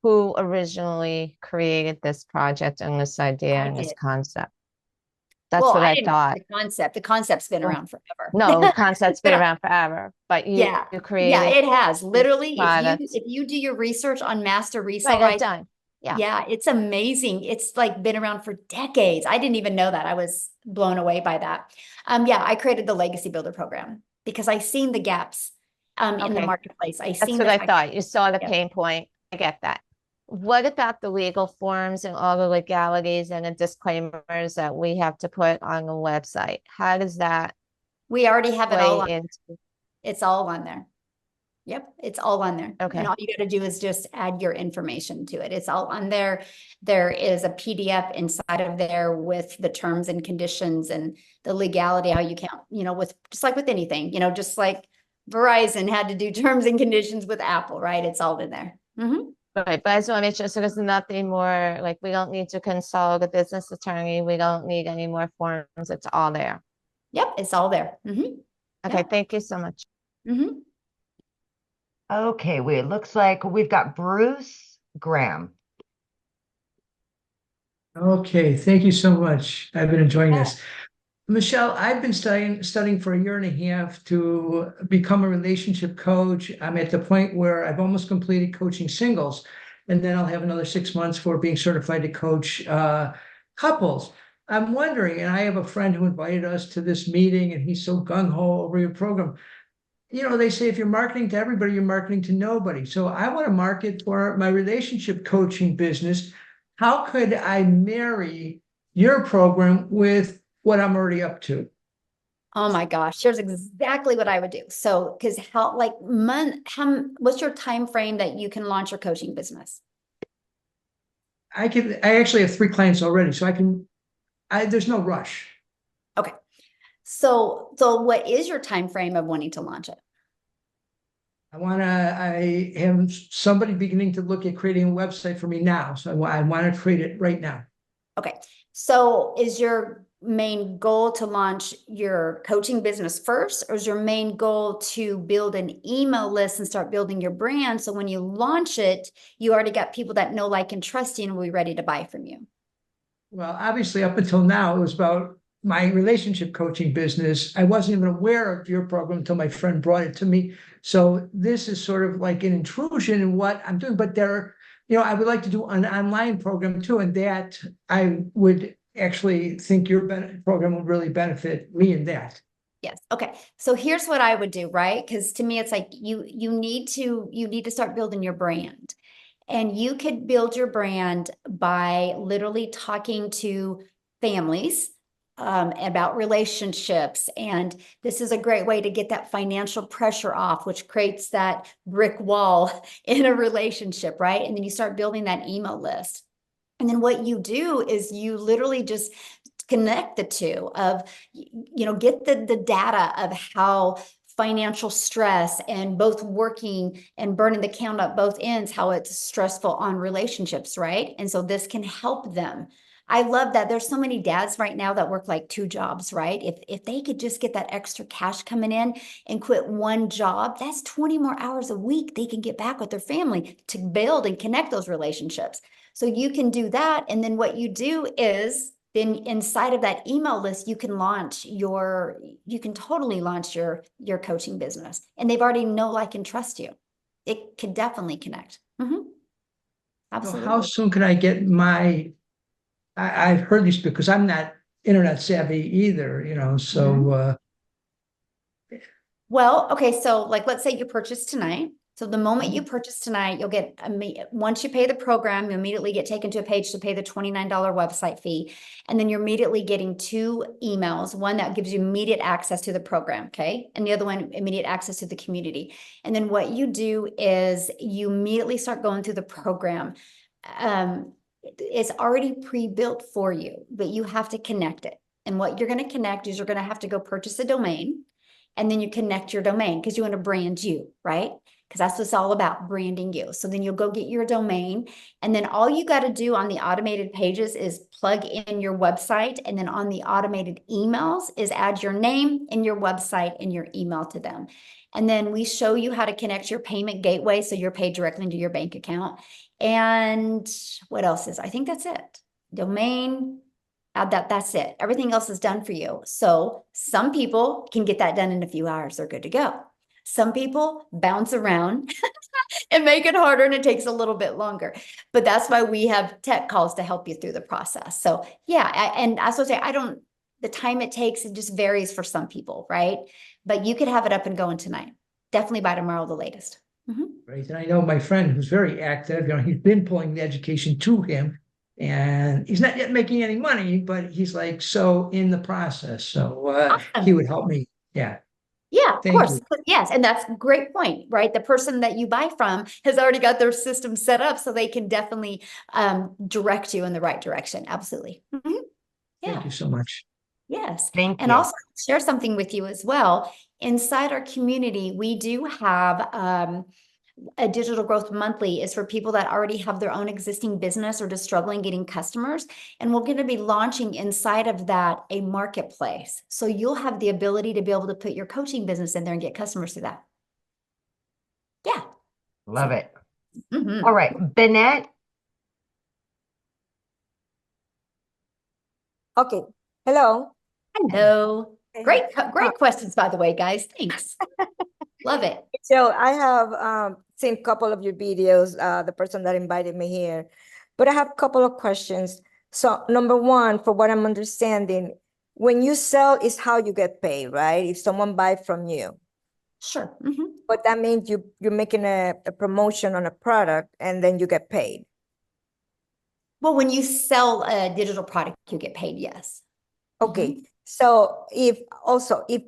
Who originally created this project and this idea and this concept? That's what I thought. The concept's been around forever. No, the concept's been around forever, but you created. Yeah, it has. Literally, if you do your research on master resale, right, done. Yeah, it's amazing. It's like been around for decades. I didn't even know that. I was blown away by that. Yeah, I created the Legacy Builder program because I seen the gaps in the marketplace. That's what I thought. You saw the pain point. I get that. What about the legal forms and all the legalities and the disclaimers that we have to put on the website? How does that? We already have it all on. It's all on there. Yep, it's all on there. Okay. And all you got to do is just add your information to it. It's all on there. There is a PDF inside of there with the terms and conditions and the legality, how you can't, with just like with anything, just like Verizon had to do terms and conditions with Apple, right? It's all in there. Right, but I just want to make sure so there's nothing more, like we don't need to consult a business attorney. We don't need any more forms. It's all there. Yep, it's all there. Okay, thank you so much. Okay, it looks like we've got Bruce Graham. Okay, thank you so much. I've been enjoying this. Michele, I've been studying for a year and a half to become a relationship coach. I'm at the point where I've almost completed coaching singles, and then I'll have another 6 months for being certified to coach couples. I'm wondering, and I have a friend who invited us to this meeting, and he's so gung-ho over your program. They say if you're marketing to everybody, you're marketing to nobody. So I want to market for my relationship coaching business. How could I marry your program with what I'm already up to? Oh my gosh, here's exactly what I would do. So, because what's your time frame that you can launch your coaching business? I actually have 3 clients already, so there's no rush. Okay. So what is your time frame of wanting to launch it? I have somebody beginning to look at creating a website for me now. So I want to create it right now. Okay. So is your main goal to launch your coaching business first, or is your main goal to build an email list and start building your brand? So when you launch it, you already got people that know, like, and trust you and will be ready to buy from you. Well, obviously, up until now, it was about my relationship coaching business. I wasn't even aware of your program until my friend brought it to me. So this is sort of like an intrusion in what I'm doing. But I would like to do an online program too, and that I would actually think your program would really benefit me in that. Yes. Okay. So here's what I would do, right? Because to me, it's like you need to start building your brand. And you could build your brand by literally talking to families about relationships. And this is a great way to get that financial pressure off, which creates that brick wall in a relationship, right? And then you start building that email list. And then what you do is you literally just connect the two of, get the data of how financial stress and both working and burning the count at both ends, how it's stressful on relationships, right? And so this can help them. I love that there's so many dads right now that work like 2 jobs, right? If they could just get that extra cash coming in and quit one job, that's 20 more hours a week they can get back with their family to build and connect those relationships. So you can do that. And then what you do is then inside of that email list, you can totally launch your coaching business. And they've already know, like, and trust you. It could definitely connect. Absolutely. So how soon can I get I've heard these because I'm not internet savvy either, so Well, okay, so like let's say you purchase tonight. So the moment you purchase tonight, you'll get once you pay the program, you immediately get taken to a page to pay the $29 website fee. And then you're immediately getting 2 emails, one that gives you immediate access to the program, okay? And the other one, immediate access to the community. And then what you do is you immediately start going through the program. It's already pre-built for you, but you have to connect it. And what you're going to connect is you're going to have to go purchase a domain. And then you connect your domain because you want to brand you, right? Because that's what it's all about, branding you. So then you'll go get your domain. And then all you got to do on the automated pages is plug in your website. And then on the automated emails is add your name and your website and your email to them. And then we show you how to connect your payment gateway so you're paid directly into your bank account. And what else is? I think that's it. Domain, that's it. Everything else is done for you. So some people can get that done in a few hours. They're good to go. Some people bounce around and make it harder, and it takes a little bit longer. But that's why we have tech calls to help you through the process. So yeah, and I was say, the time it takes, it just varies for some people, right? But you could have it up and going tonight. Definitely by tomorrow, the latest. Right. And I know my friend who's very active, he's been pulling the education to him. And he's not yet making any money, but he's like so in the process. So Awesome. He would help me. Yeah. Yeah, of Thank course. you. Yes. And that's a great point, right? The person that you buy from has already got their system set up so they can definitely direct you in the right direction. Absolutely. Yeah. Thank you so much. Yes. Thank And you. also share something with you as well. Inside our community, we do have a digital growth monthly is for people that already have their own existing business or just struggling getting customers. And we're going to be launching inside of that a marketplace. So you'll have the ability to be able to put your coaching business in there and get customers through that. Yeah. Love it. All right, Bennett. Okay. Hello. Hello. Great questions, by the way, guys. Thanks. Love it. So I have seen a couple of your videos, the person that invited me here, but I have a couple of questions. So number one, for what I'm understanding, when you sell is how you get paid, right? If someone buys from you. Sure. But that means you're making a promotion on a product and then you get paid. Well, when you sell a digital product, you get paid, yes. Okay. So if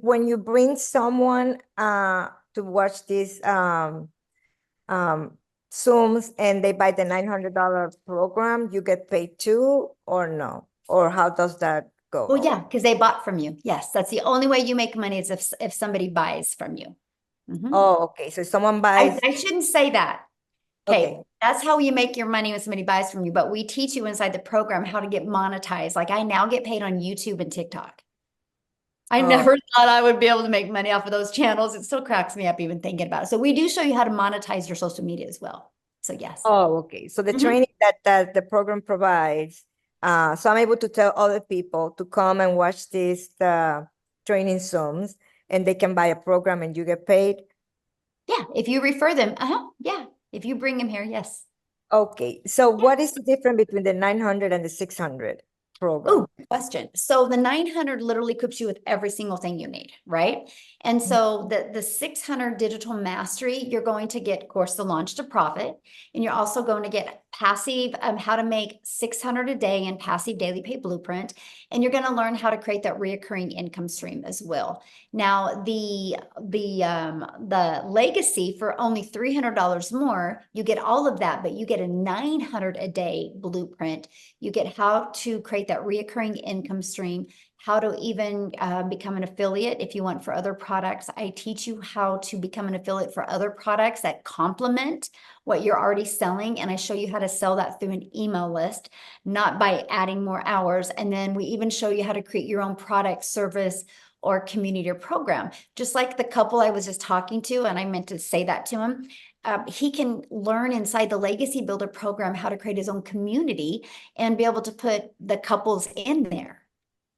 when you bring someone to watch these Zooms and they buy the $900 program, you get paid too, or no? Or how does that go? Well, yeah, because they bought from you. Yes, that's the only way you make money is if somebody buys from you. Oh, okay. So someone buys. I shouldn't say that. Okay. Okay, that's how you make your money when somebody buys from you. But we teach you inside the program how to get monetized. Like I now get paid on YouTube and TikTok. I never thought I would be able to make money off of those channels. It still cracks me up even thinking about it. So we do show you how to monetize your social media as well. So yes. Oh, okay. So the training that the program provides, so I'm able to tell other people to come and watch these training Zooms, and they can buy a program and you get paid. Yeah, if you refer them, yeah. If you bring them here, yes. Okay. So what is the difference between the 900 and the 600 program? Oh, good question. So the 900 literally equips you with every single thing you need, right? And so the 600 digital mastery, you're going to get, of course, the launch to profit, and you're also going to get passive, how to make 600 a day in passive daily pay blueprint, and you're going to learn how to create that reoccurring income stream as well. Now, the legacy for only $300 more, you get all of that, but you get a 900 a day blueprint. You get how to create that reoccurring income stream, how to even become an affiliate if you want for other products. I teach you how to become an affiliate for other products that complement what you're already selling. And I show you how to sell that through an email list, not by adding more hours. And then we even show you how to create your own product, service, or community or program. Just like the couple I was just talking to, and I meant to say that to him. He can learn inside the Legacy Builder program how to create his own community and be able to put the couples in there.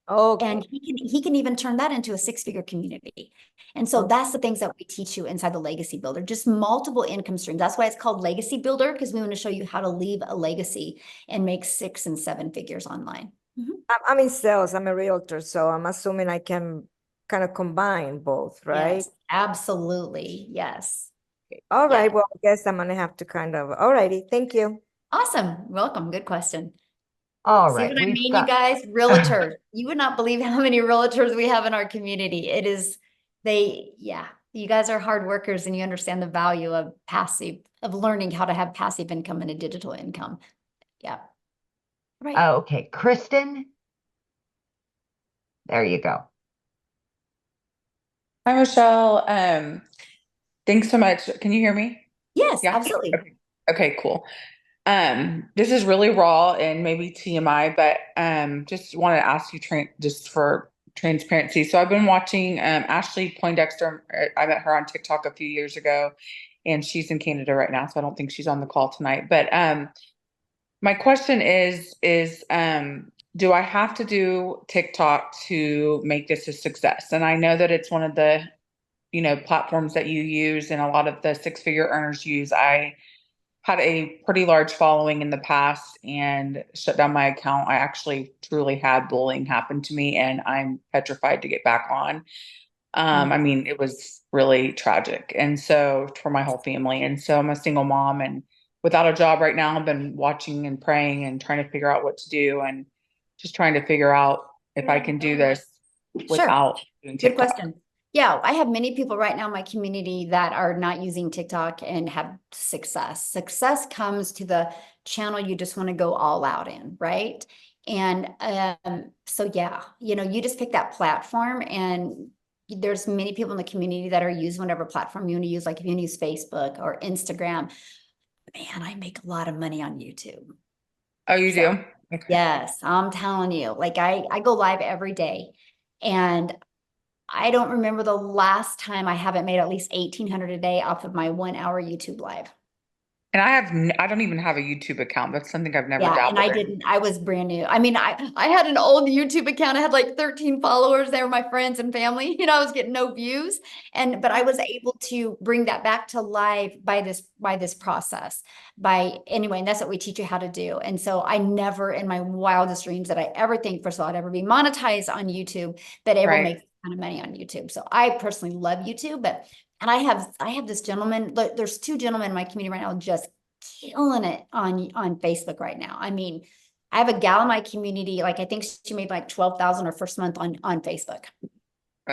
Okay. And he can even turn that into a six-figure community. And so that's the things that we teach you inside the Legacy Builder, just multiple income streams. That's why it's called Legacy Builder, because we want to show you how to leave a legacy and make 6 and 7 figures online. I'm in sales. I'm a realtor, so I'm assuming I can kind of combine both, right? Yes, absolutely. Yes. All right. Well, I guess I'm gonna have to kind of. All righty. Thank you. Awesome. Welcome. Good question. All See right, what I we've mean, got- you guys? Realtors. You would not believe how many realtors we have in our community. It is, you guys are hard workers and you understand the value of learning how to have passive income and a digital income. Yeah. Right. Okay, Kristen. There you go. Hi, Michelle. Thanks so much. Can you hear me? Yes, Yeah. absolutely. Okay, cool. This is really raw and maybe TMI, but just want to ask you just for transparency. So I've been watching Ashley Poindexter. I met her on TikTok a few years ago, and she's in Canada right now, so I don't think she's on the call tonight. But my question is do I have to do TikTok to make this a success? And I know that it's one of the platforms that you use and a lot of the six-figure earners use. I had a pretty large following in the past and shut down my account. I actually truly had bullying happen to me, and I'm petrified to get back on. I mean, it was really tragic. And so for my whole family. And so I'm a single mom and without a job right now. I've been watching and praying and trying to figure out what to do and just trying to figure out if I can do this without doing TikTok. Good question. Yeah, I have many people right now in my community that are not using TikTok and have success. Success comes to the channel you just want to go all out in, right? And so yeah, you just pick that platform, and there's many people in the community that are using whatever platform you want to use. Like if you want to use Facebook or Instagram, man, I make a lot of money on YouTube. Oh, you do? Okay. Yes, I'm telling you, like I go live every day, and I don't remember the last time I haven't made at least 1,800 a day off of my 1 hour YouTube live. And I don't even have a YouTube account. That's something I've never Yeah, dabbled and in. I was brand new. I mean, I had an old YouTube account. I had like 13 followers. They were my friends and family. I was getting no views. But I was able to bring that back to life by this process. Anyway, and that's what we teach you how to do. And so I never in my wildest dreams that I ever think, first of all, I'd ever be monetized on YouTube, but ever make a ton of money on YouTube. So I personally love YouTube, and I have this gentleman, there's 2 gentlemen in my community right now just killing it on Facebook right now. I mean, I have a gal in my community, like I think she made like 12,000 her first month on Facebook.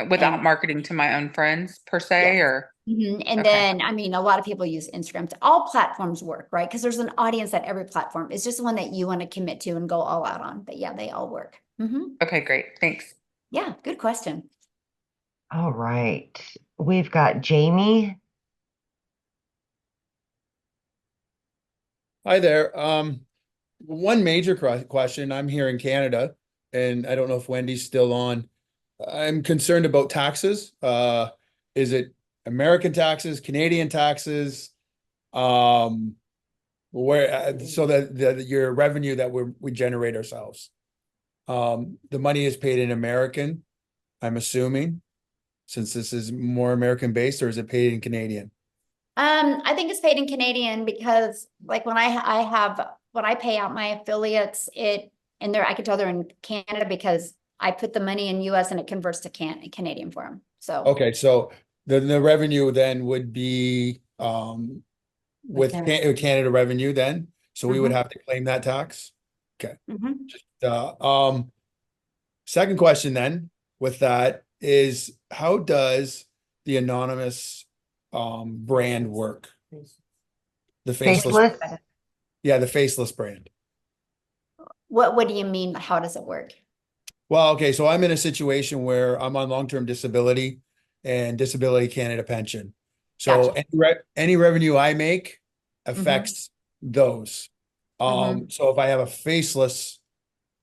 Without And marketing to my own friends per se, yes. or And okay. then, I mean, a lot of people use Instagram. All platforms work, right? Because there's an audience at every platform. It's just the one that you want to commit to and go all out on. But yeah, they all work. Okay, great. Thanks. Yeah, good question. All right. We've got Jamie. Hi there. One major question. I'm here in Canada, and I don't know if Wendy's still on. I'm concerned about taxes. Is it American taxes, Canadian taxes? Where so that your revenue that we generate ourselves. The money is paid in American, I'm assuming, since this is more American based, or is it paid in Canadian? I think it's paid in Canadian because like when I pay out my affiliates, and I can tell they're in Canada because I put the money in US and it converts to Canadian for them. So Okay, so the revenue then would be with Canada revenue then, so we would have to claim that tax. Okay. Second question then with that is, how does the anonymous brand work? The faceless. Yeah, the faceless brand. what do you mean? How does it work? Well, okay, so I'm in a situation where I'm on long-term disability and Disability Canada pension. So any revenue I make affects those. So if I have a faceless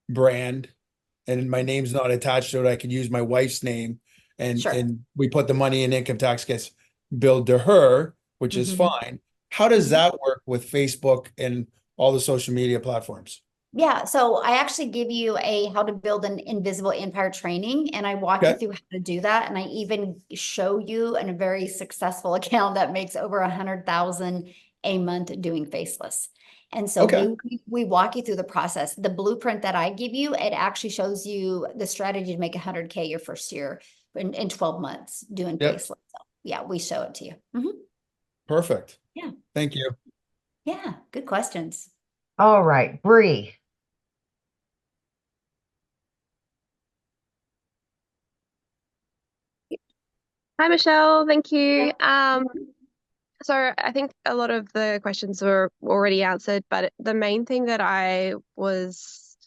brand and my name's not attached to it, I can use my wife's name, and we put the money in, income tax gets billed to her, which is fine. How does that work with Facebook and all the social media platforms? Yeah, so I actually give you how to build an invisible empire training, and I walk you through how to do that. And I even show you in a very successful account that makes over 100,000 a month doing faceless. And so we walk you through the process. The blueprint that I give you, it actually shows you the strategy to make 100K your first year in 12 months doing faceless. So yeah, we show it to you. Perfect. Yeah. Thank you. Yeah, good questions. All right, Bree. Hi, Michelle. Thank you. So I think a lot of the questions were already answered, but the main thing that I was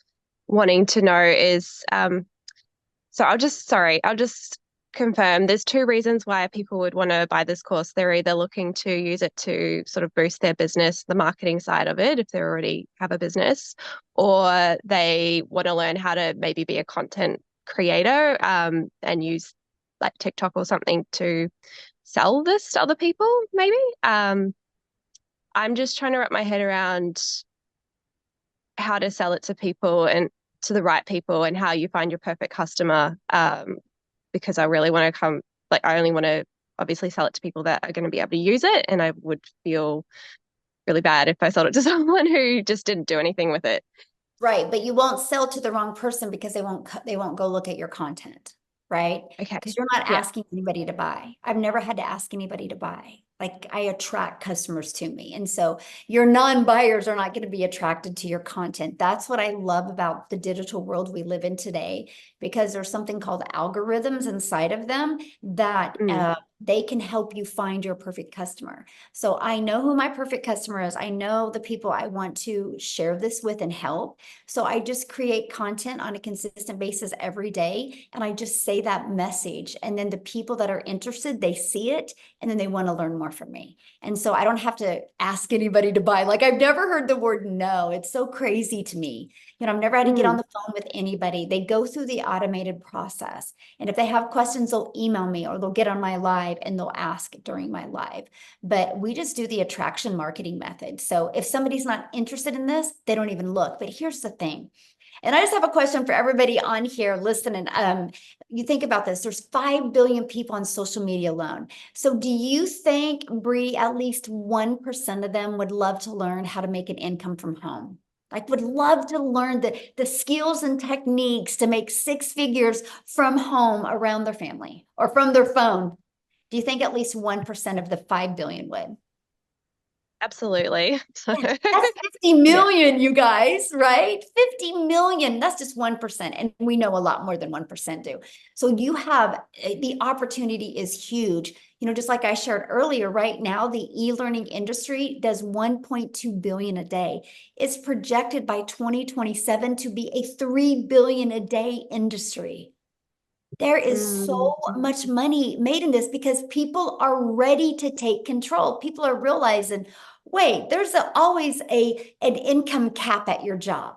wanting to know is, so I'll just confirm there's two reasons why people would want to buy this course. They're either looking to use it to sort of boost their business, the marketing side of it, if they already have a business, or they want to learn how to maybe be a content creator, and use like TikTok or something to sell this to other people, maybe. I'm just trying to wrap my head around how to sell it to people and to the right people, and how you find your perfect customer. Because I really want to I only want to obviously sell it to people that are going to be able to use it. And I would feel really bad if I sold it to someone who just didn't do anything with it. Right, but you won't sell to the wrong person because they won't go look at your content, right? Okay. Because you're not asking anybody to buy. I've never had to ask anybody to buy. Like, I attract customers to me. And so your non-buyers are not going to be attracted to your content. That's what I love about the digital world we live in today, because there's something called algorithms inside of them that they can help you find your perfect customer. So I know who my perfect customer is. I know the people I want to share this with and help. So I just create content on a consistent basis every day. And I just say that message. And then the people that are interested, they see it, and then they want to learn more from me. And so I don't have to ask anybody to buy. Like, I've never heard the word no. It's so crazy to me. You know, I've never had to get on the phone with anybody. They go through the automated process. And if they have questions, they'll email me, or they'll get on my live and they'll ask during my live. But we just do the attraction marketing method. So if somebody's not interested in this, they don't even look. But here's the thing. And I just have a question for everybody on here listening. You think about this, there's 5 billion people on social media alone. So do you think, Bree, at least 1% of them would love to learn how to make an income from home? Like, would love to learn the skills and techniques to make 6 figures from home around their family or from their phone? Do you think at least 1% of the 5 billion would? Absolutely. So That's 50 million, you guys, right? 50 million. That's just 1%. And we know a lot more than 1% do. So you have the opportunity is huge. You know, just like I shared earlier, right now, the e-learning industry does 1.2 billion a day. It's projected by 2027 to be a 3 billion a day industry. There is so much money made in this because people are ready to take control. People are realizing, wait, there's always an income cap at your job.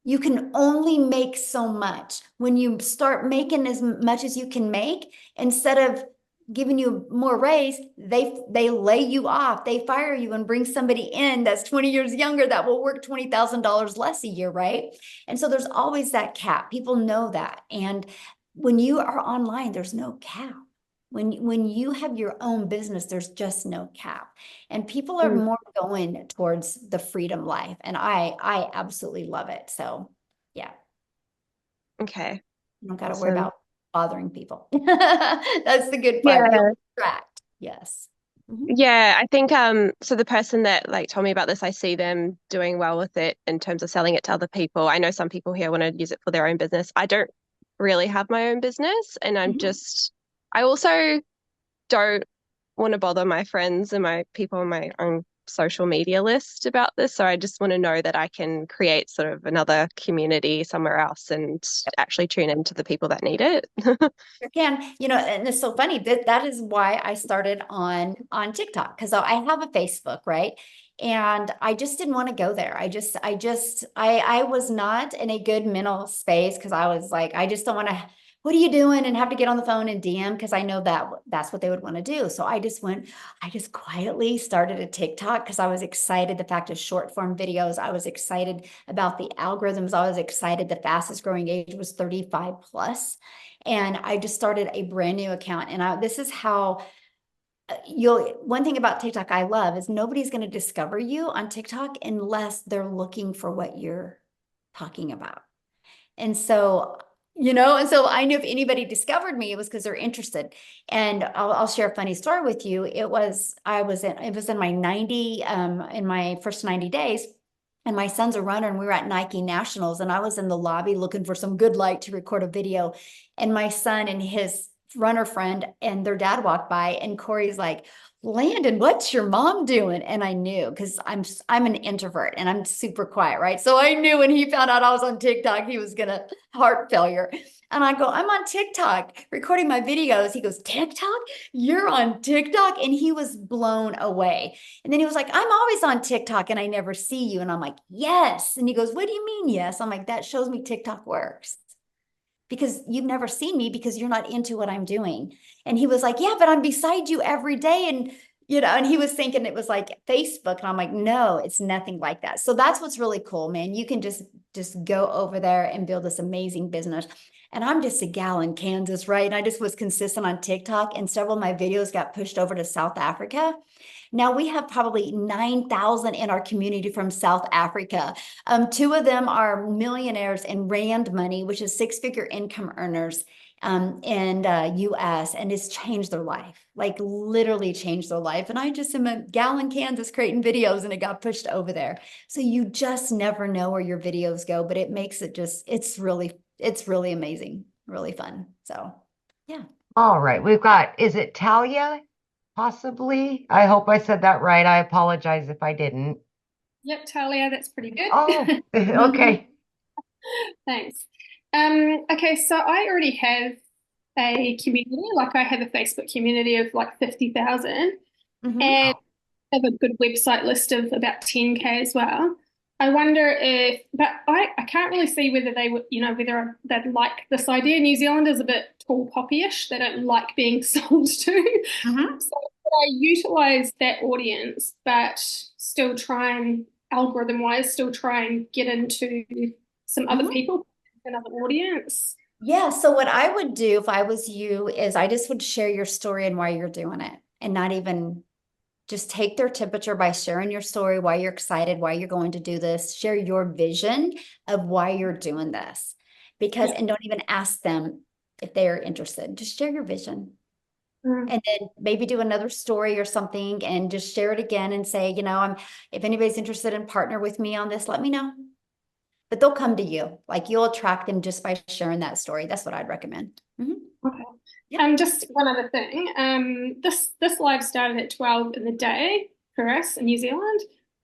You can only make so much. When you start making as much as you can make, instead of giving you more raise, they lay you off, they fire you and bring somebody in that's 20 years younger that will work $20,000 less a year, right? And so there's always that cap. People know that. And when you are online, there's no cap. When you have your own business, there's just no cap. And people are more going towards the freedom life. And I absolutely love it. So yeah. Okay. You don't got to worry Awesome. about bothering people. That's the good part. Yeah. You'll distract. Yes. Yeah, I think so the person that like told me about this, I see them doing well with it in terms of selling it to other people. I know some people here want to use it for their own business. I don't really have my own business, and I also don't want to bother my friends and my people on my own social media list about this. So I just want to know that I can create sort of another community somewhere else and actually tune into the people that need it. You can, you know, and it's so funny that is why I started on TikTok, because I have a Facebook, right? And I just didn't want to go there. I was not in a good mental space because I was like, I just don't want to, what are you doing? And have to get on the phone and DM because I know that that's what they would want to do. So I just quietly started a TikTok because I was excited. The fact of short form videos, I was excited about the algorithms. I was excited. The fastest growing age was 35 plus. And I just started a brand new account. And this is how one thing about TikTok I love is nobody's going to discover you on TikTok unless they're looking for what you're talking about. And so, and so I knew if anybody discovered me, it was because they're interested. And I'll share a funny story with you. It was in my first 90 days. And my son's a runner and we were at Nike Nationals and I was in the lobby looking for some good light to record a video. And my son and his runner friend and their dad walked by and Corey's like, Landon, what's your mom doing? And I knew because I'm an introvert and I'm super quiet, right? So I knew when he found out I was on TikTok, he was gonna heart failure. And I go, I'm on TikTok recording my videos. He goes, TikTok? You're on TikTok? And he was blown away. And then he was like, I'm always on TikTok and I never see you. And I'm like, yes. And he goes, what do you mean, yes? I'm like, that shows me TikTok works. Because you've never seen me because you're not into what I'm doing. And he was like, yeah, but I'm beside you every day. And, and he was thinking it was like Facebook. And I'm like, no, it's nothing like that. So that's what's really cool, man. You can just go over there and build this amazing business. And I'm just a gal in Kansas, right? And I just was consistent on TikTok and several of my videos got pushed over to South Africa. Now we have probably 9,000 in our community from South Africa. 2 of them are millionaires in Rand money, which is 6-figure income earners in US, and it's changed their life, like literally changed their life. And I just am a gal in Kansas creating videos and it got pushed over there. So you just never know where your videos go, but it makes it it's really amazing, really fun. So yeah. All right. We've got, is it Talia? Possibly. I hope I said that right. I apologize if I didn't. Yep, Talia, that's pretty good. Oh, okay. Thanks. Okay, so I already have a community, like I have a Facebook community of like 50,000 and have a good website list of about 10K as well. I wonder but I can't really see whether they would, whether they'd like this idea. New Zealand is a bit tall poppy-ish. They don't like being sold to. So I utilize that audience, but still algorithm-wise, try and get into some other people, another audience. Yeah. So what I would do if I was you is I just would share your story and why you're doing it and not even just take their temperature by sharing your story, why you're excited, why you're going to do this, share your vision of why you're doing this. And don't even ask them if they are interested. Just share your vision. And then maybe do another story or something and just share it again and say, if anybody's interested in partner with me on this, let me know. But they'll come to you. Like you'll attract them just by sharing that story. That's what I'd recommend. Okay. Just one other thing. This live started at 12 in the day for us in New Zealand.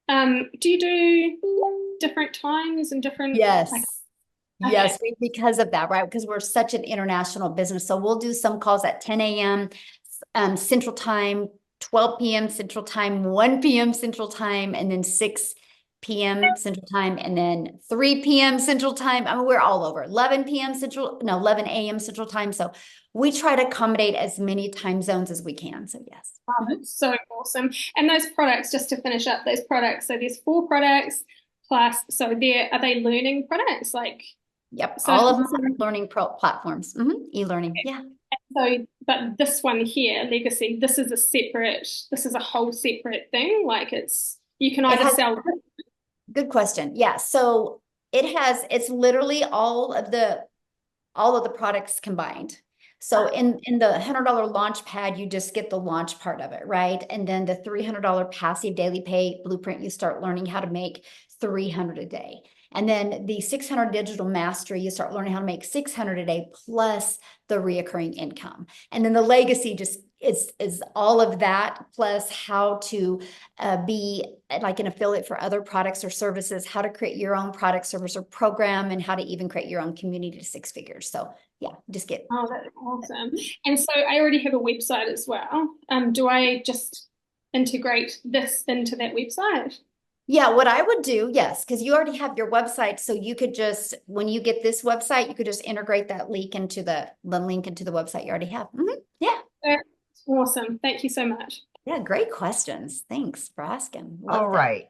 Do you do different times and different? Yes. Okay. Because of that, right? Because we're such an international business. So we'll do some calls at 10 a.m. Central Time, 12 p.m. Central Time, 1 p.m. Central Time, and then 6 p.m. Central Time, and then 3 p.m. Central Time. I mean, we're all over. 11 a.m. Central Time. So we try to accommodate as many time zones as we can. So yes. Wow, that's so awesome. And those products, just to finish up, those products. So there's 4 products plus. So are they learning products? Yep. So all of them are learning platforms. E-learning. Yeah. So, but this one here, Legacy, this is a whole separate thing. You can either sell. Good question. Yeah. So it's literally all of the products combined. So in the $100 launch pad, you just get the launch part of it, right? And then the $300 passive daily pay blueprint, you start learning how to make 300 a day. And then the 600 digital mastery, you start learning how to make 600 a day plus the reoccurring income. And then the legacy just is all of that plus how to be like an affiliate for other products or services, how to create your own product, service, or program, and how to even create your own community to 6 figures. So yeah, just get. Oh, that's awesome. And so I already have a website as well. Do I just integrate this into that website? Yeah, what I would do, yes, because you already have your website. So you could just, when you get this website, you could just integrate that link into the link into the website you already have. Yeah. That's awesome. Thank you so much. Yeah, great questions. Thanks for asking. All right.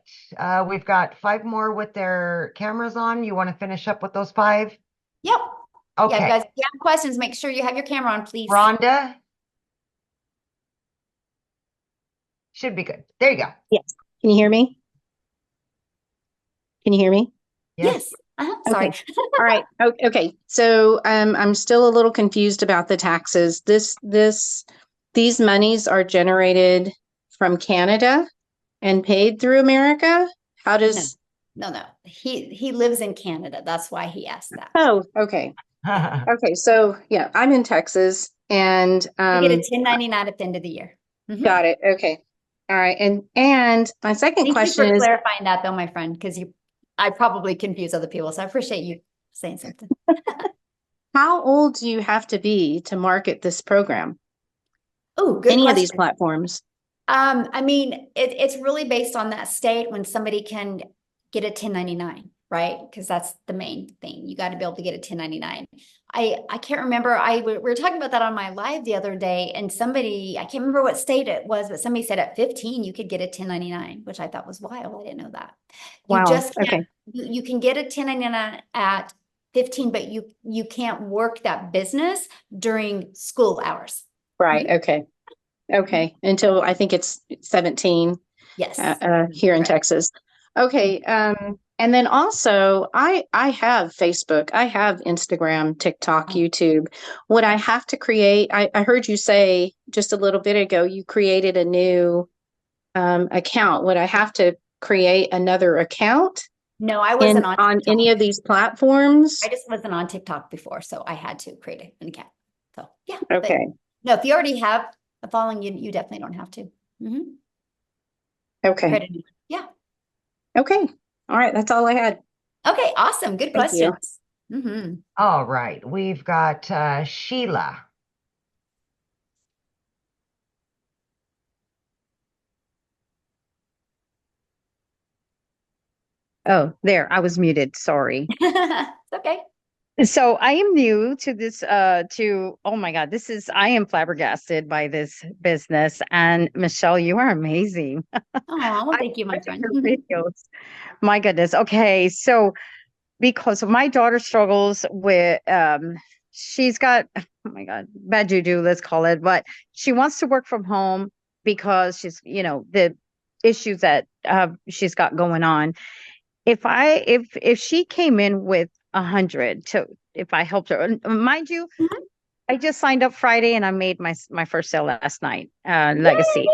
We've got 5 more with their cameras on. You want to finish up with those 5? Yep. Okay. Yeah, guys, if you have questions, make sure you have your camera on, please. Rhonda? Should be good. There you go. Yes. Can you hear me? Can you hear me? Yes. Sorry. Okay. All right. Okay. So I'm still a little confused about the taxes. These monies are generated from Canada and paid through America. How does? No. He lives in Canada. That's why he asked that. Oh, okay. Okay. So yeah, I'm in Texas, and you get a 1099 at the end of the year. Got it. Okay. All right. And my second question Thank you is for clarifying that, though, my friend, because I probably confuse other people. So I appreciate you saying something. how old do you have to be to market this program? Oh, good Any question. of these platforms? I mean, it's really based on that state when somebody can get a 1099, right? Because that's the main thing. You got to be able to get a 1099. I can't remember. We were talking about that on my live the other day, and I can't remember what state it was, but somebody said at 15 you could get a 1099, which I thought was wild. I didn't know that. You Wow. just can't. Okay. You can get a 1099 at 15, but you can't work that business during school hours. Right. Okay. Okay. Until I think it's 17. Yes. Here in Texas. Okay. And then also I have Facebook, I have Instagram, TikTok, YouTube. Would I have to create, I heard you say just a little bit ago, you created a new account. Would I have to create another account? No, I wasn't on any of these platforms. I just wasn't on TikTok before, so I had to create an account. So yeah. Okay. No, if you already have a following, you definitely don't have to. Okay. Yeah. Okay. All right. That's all I had. Okay. Awesome. Good Thank you. questions. All right. We've got Sheila. Oh, there, I was muted. Sorry. It's okay. So I am new to this, oh my God, I am flabbergasted by this business. And Michele, you are amazing. Oh, thank you, my friend. Your videos. My goodness. Okay. So because my daughter struggles with, she's got, oh my God, bad juju, let's call it, but she wants to work from home because she's, the issues that she's got going on. If she came in with 100 if I helped her, mind you, I just signed up Friday and I made my first sale last night. Legacy.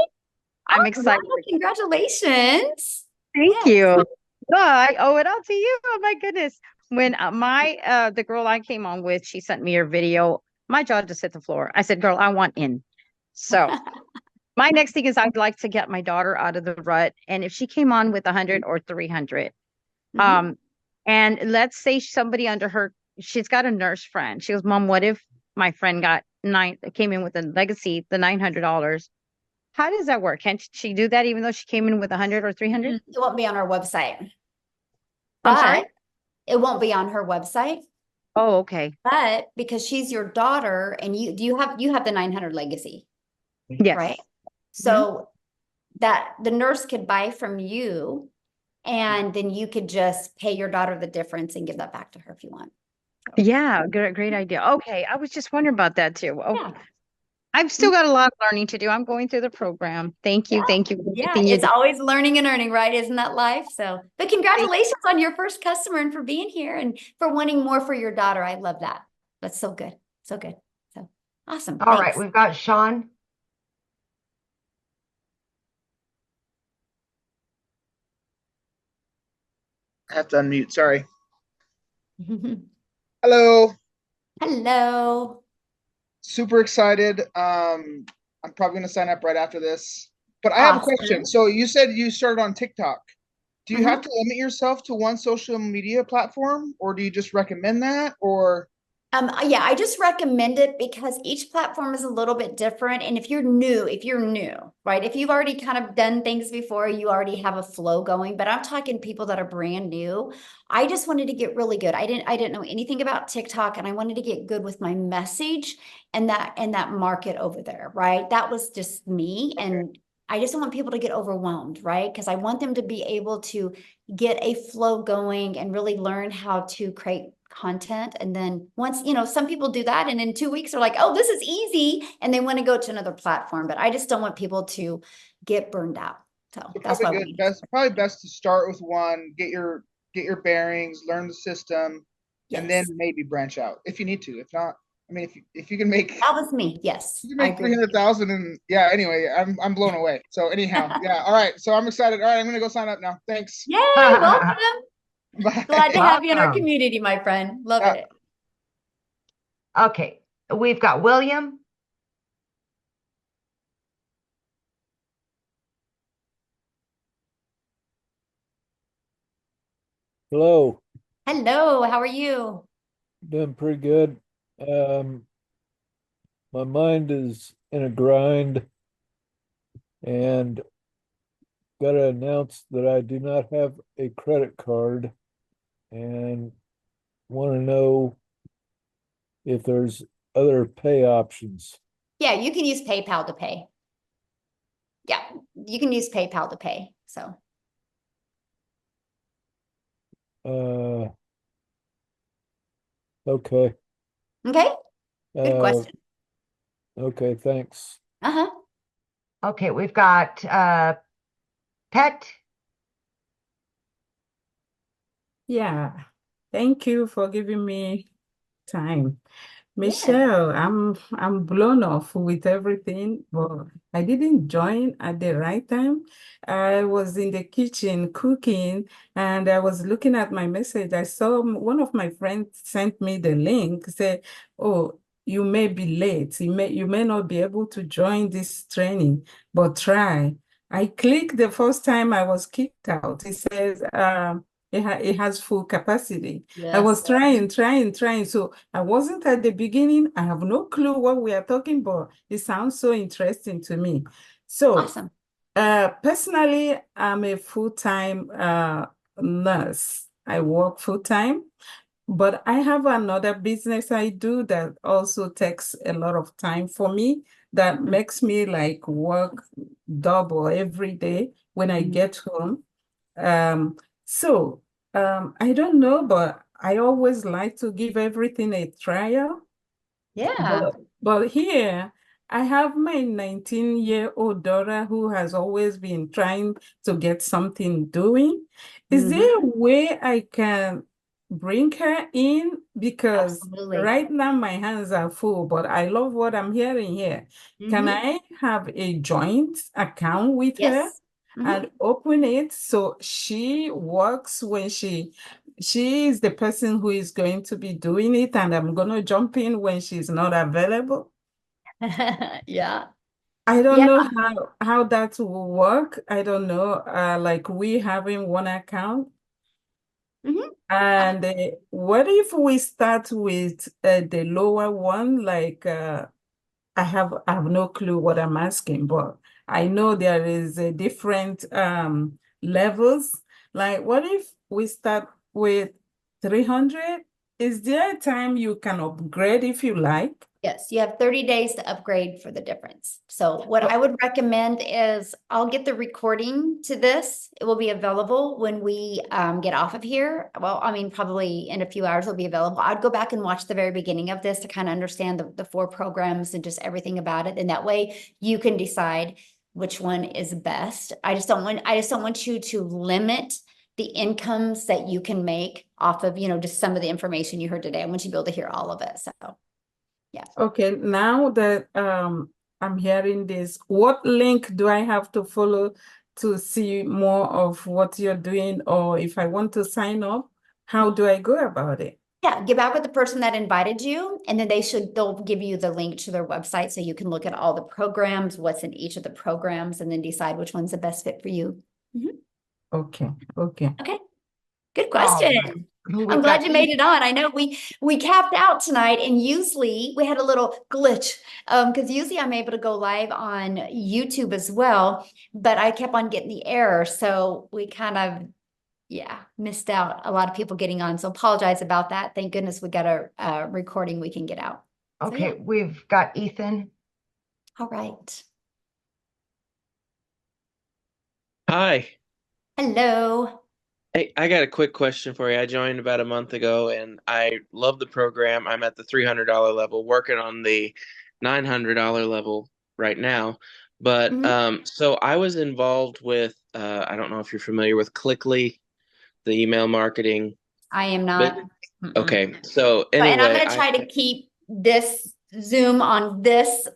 I'm excited. Wow, congratulations. Thank you. Oh, I owe it all to you. Oh my goodness. When the girl I came on with, she sent me her video. My jaw just hit the floor. I said, girl, I want in. So my next thing is I'd like to get my daughter out of the rut. And if she came on with 100 or 300, and let's say somebody under her, she's got a nurse friend. She goes, Mom, what if my friend came in with a legacy, the $900? How does that work? Can't she do that even though she came in with 100 or 300? It won't be on our website. I'm sorry? It won't be on her website. Oh, okay. But because she's your daughter and you have the 900 legacy. Yes. Right? So that the nurse could buy from you and then you could just pay your daughter the difference and give that back to her if you want. Yeah, great idea. Okay, I was just wondering about that too. Okay. Yeah. I've still got a lot of learning to do. I'm going through the program. Thank you. Thank you. for Yeah, everything you it's do. always learning and earning, right? Isn't that life? So, but congratulations on your first customer and for being here and for wanting more for your daughter. I love that. That's so good. So good. So awesome. All right, Thanks. we've got Sean. I have to unmute. Sorry. Hello. Hello. Super excited. I'm probably going to sign up right after this. But I have a question. So you said you started on TikTok. Do you have to limit yourself to one social media platform, or do you just recommend that? Or Yeah, I just recommend it because each platform is a little bit different. And if you're new, right? If you've already kind of done things before, you already have a flow going, but I'm talking people that are brand new. I just wanted to get really good. I didn't know anything about TikTok and I wanted to get good with my message and that market over there, right? That was just me. And I just don't want people to get overwhelmed, right? Because I want them to be able to get a flow going and really learn how to create content. And then once, some people do that and in 2 weeks they're like, oh, this is easy. And they want to go to another platform, but I just don't want people to get burned out. So that's why probably best to start with one, get your bearings, learn the system, and then maybe branch out if you need to. If not, I mean, if you can make that was me, yes, you can make 300,000 and anyway, I'm blown away. So anyhow, all right. So I'm excited. All right, I'm gonna go sign up now. Thanks. Yay, welcome. Bye. Glad to have you in our community, my friend. Love it. Okay, we've got William. Hello. Hello, how are you? Doing pretty good. My mind is in a grind and gotta announce that I do not have a credit card and want to know if there's other pay options. Yeah, you can use PayPal to pay. Yeah, you can use PayPal to pay. So. Okay. Okay. Good question. Okay, thanks. Uh-huh. Okay, we've got Pet. Yeah, thank you for giving me time. Michelle, I'm blown off with everything, but I didn't join at the right time. I was in the kitchen cooking and I was looking at my message. I saw one of my friends sent me the link, said, oh, you may be late. You may not be able to join this training, but try. I clicked the first time I was kicked out. It says, it has full capacity. I was trying. So I wasn't at the beginning. I have no clue what we are talking about. It sounds so interesting to me. So awesome. Personally, I'm a full-time nurse. I work full-time, but I have another business I do that also takes a lot of time for me. That makes me like work double every day when I get home. I don't know, but I always like to give everything a trial. Yeah. But here, I have my 19-year-old daughter who has always been trying to get something doing. Is there a way I can bring her in? Because Absolutely. right now my hands are full, but I love what I'm hearing here. Can I have a joint account with her Yes. and open it so she works when she is the person who is going to be doing it, and I'm gonna jump in when she's not available? Yeah. I don't Yeah. know how that will work. I don't know. Like we having one account. And what if we start with the lower one? Like I have no clue what I'm asking, but I know there is a different levels. Like what if we start with 300? Is there a time you can upgrade if you like? Yes, you have 30 days to upgrade for the difference. So what I would recommend is I'll get the recording to this. It will be available when we get off of here. Well, I mean, probably in a few hours it'll be available. I'd go back and watch the very beginning of this to kind of understand the 4 programs and just everything about it. And that way you can decide which one is best. I just don't want you to limit the incomes that you can make off of, just some of the information you heard today. I want you to be able to hear all of it. So yeah. Okay, now that I'm hearing this, what link do I have to follow to see more of what you're doing? Or if I want to sign up, how do I go about it? Yeah, get back with the person that invited you, and then they'll give you the link to their website so you can look at all the programs, what's in each of the programs, and then decide which one's the best fit for you. Okay, okay. Okay, good question. We've I'm glad got you made it on. I know we capped out tonight, and usually we had a little glitch because usually I'm able to go live on YouTube as well, but I kept on getting the error, so we kind of missed out a lot of people getting on. So apologize about that. Thank goodness we got a recording we can get out. Okay, we've got Ethan. All right. Hi. Hello. Hey, I got a quick question for you. I joined about a month ago and I love the program. I'm at the $300 level, working on the $900 level right now. But so I was involved with I don't know if you're familiar with Clickly, the email marketing. I am not. Okay. So And I'm anyway, going to try to keep this Zoom on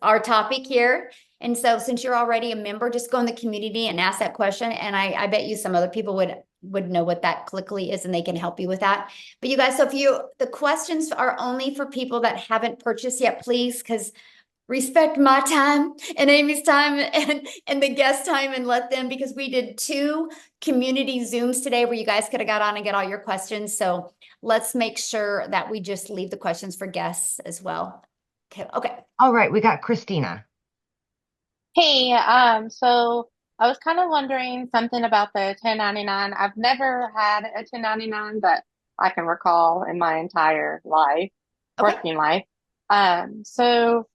our topic here. And so since you're already a member, just go in the community and ask that question. And I bet you some other people would know what that Clickly is and they can help you with that. But you guys, so the questions are only for people that haven't purchased yet, please, because respect my time and Amy's time and the guest time and let them, because we did 2 community Zooms today where you guys could have got on and get all your questions. So let's make sure that we just leave the questions for guests as well. Okay. All right, we got Christina. Hey, so I was kind of wondering something about the 1099. I've never had a 1099 that I can recall in my entire life, working life. So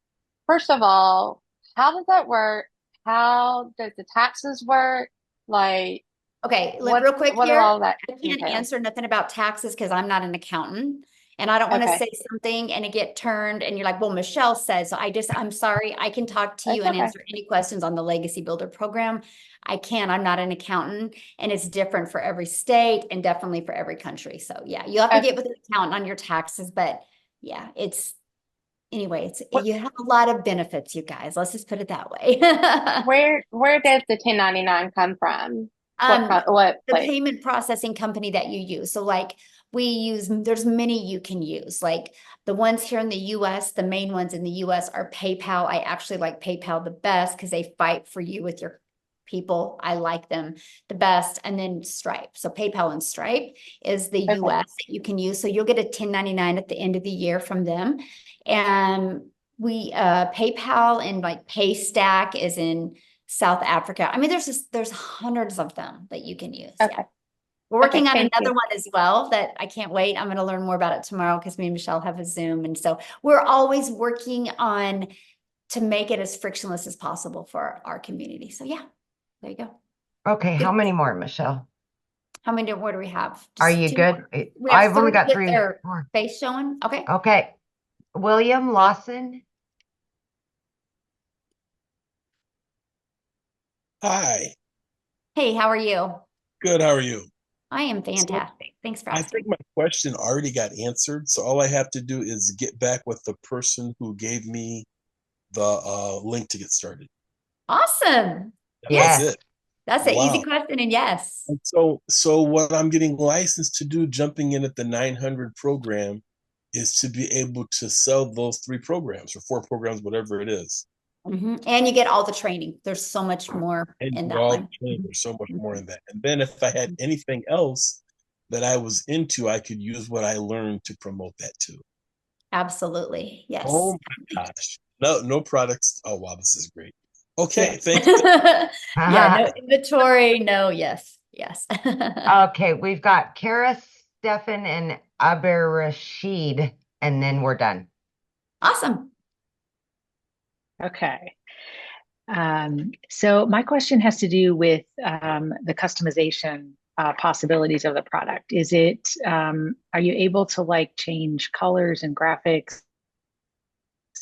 first of all, how does that work? How does the taxes work? Like, Okay, what real quick what do here. all that I can't entail? answer nothing about taxes because I'm not an accountant. And I don't want to Okay. say something and it get turned and you're like, well, Michele says, so I'm sorry. I can talk to you That's and okay. answer any questions on the Legacy Builder program. I'm not an accountant and it's different for every state and definitely for every country. So yeah, you have to get with an accountant on your taxes, but yeah, you have a lot of benefits, you guys. Let's just put it that way. Where does the 1099 come from? What The place? payment processing company that you use. So like there's many you can use. Like the ones here in the US, the main ones in the US are PayPal. I actually like PayPal the best because they fight for you with your people. I like them the best. And then Stripe. So PayPal and Stripe is the US that you can use. So you'll get a 1099 at the end of the year from them. And PayPal and like Paystack is in South Africa. I mean, there's hundreds of them that you can use. Yeah. We're working on another one as well that I can't wait. I'm going to learn more about it tomorrow because me and Michele have a Zoom. And so we're always working on to make it as frictionless as possible for our community. So yeah, there you go. Okay, how many more, Michele? How many more do we have? Are you good? We have I've only 3 got with 3 their more. face showing. Okay. Okay. William Lawson. Hi. Hey, how are you? Good. How are you? I am fantastic. Thanks for I asking. think my question already got answered. So all I have to do is get back with the person who gave me the link to get started. Awesome. That's it. That's an easy Wow. question, and yes. And so what I'm getting licensed to do, jumping in at the 900 program, is to be able to sell those 3 programs or 4 programs, whatever it is. And you get all the training. There's so much more And in you that all one. training, there's so much more in that. And then if I had anything else that I was into, I could use what I learned to promote that too. Absolutely. Yes. Oh my gosh. No products. Oh wow, this is great. Okay, thank you. Yeah, no inventory, no, yes. Okay, we've got Kara, Stefan, and Aber Rashid, and then we're done. Awesome. Okay. So my question has to do with the customization possibilities of the product. Is it, are you able to like change colors and graphics?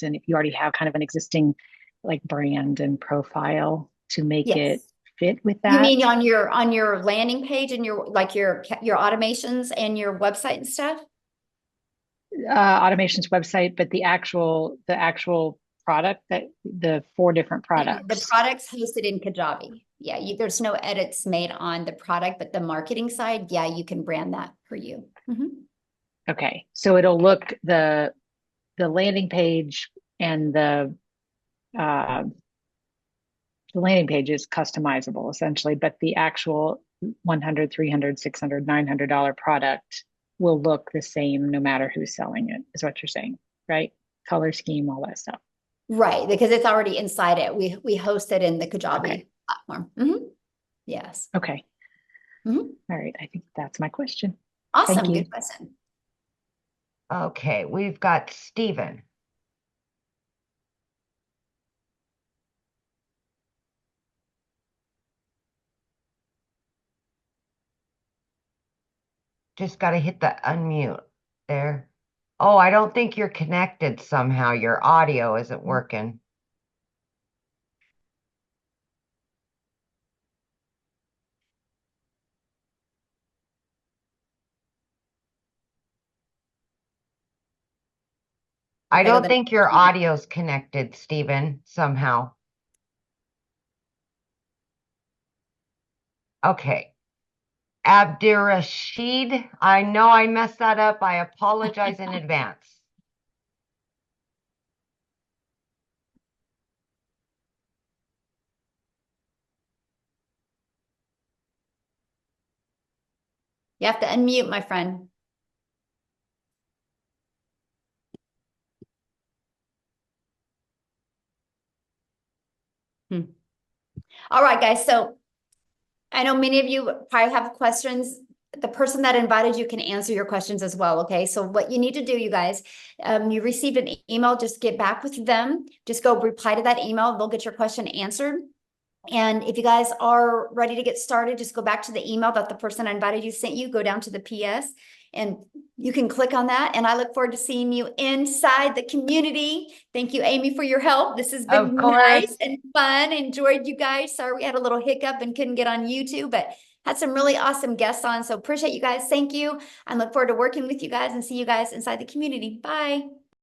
And if you already have kind of an existing like brand and profile to make it fit with that? You mean on your landing page and your automations and your website and stuff? Automations website, but the actual product, that the 4 different products. The product's hosted in Kajabi. Yeah, there's no edits made on the product, but the marketing side, yeah, you can brand that for you. Okay, so it'll look the landing page and the landing page is customizable essentially, but the actual $100, $300, $600, $900 product will look the same no matter who's selling it, is what you're saying, right? Color scheme, all that stuff. Right, because it's already inside it. We host it in the Kajabi platform. Yes. Okay. All right, I think that's my question. Awesome, Thank you. good question. Okay, we've got Stephen. Just got to hit the unmute there. Oh, I don't think you're connected somehow. Your audio isn't working. I don't think your audio's connected, Stephen, somehow. Okay. Abdirashid, I know I messed that up. I apologize in advance. You have to unmute, my friend. All right, guys. So I know many of you probably have questions. The person that invited you can answer your questions as well. Okay. So what you need to do, you guys, you received an email, just get back with them. Just go reply to that email. They'll get your question answered. And if you guys are ready to get started, just go back to the email that the person I invited you sent you, go down to the PS, and you can click on that. And I look forward to seeing you inside the community. Thank you, Amy, for your help. This has been nice and fun. Enjoyed you guys. Sorry we had a little hiccup and couldn't get on YouTube, but had some really awesome guests on. So appreciate you guys. Thank you. I look forward to working with you guys and see you guys inside the community. Bye.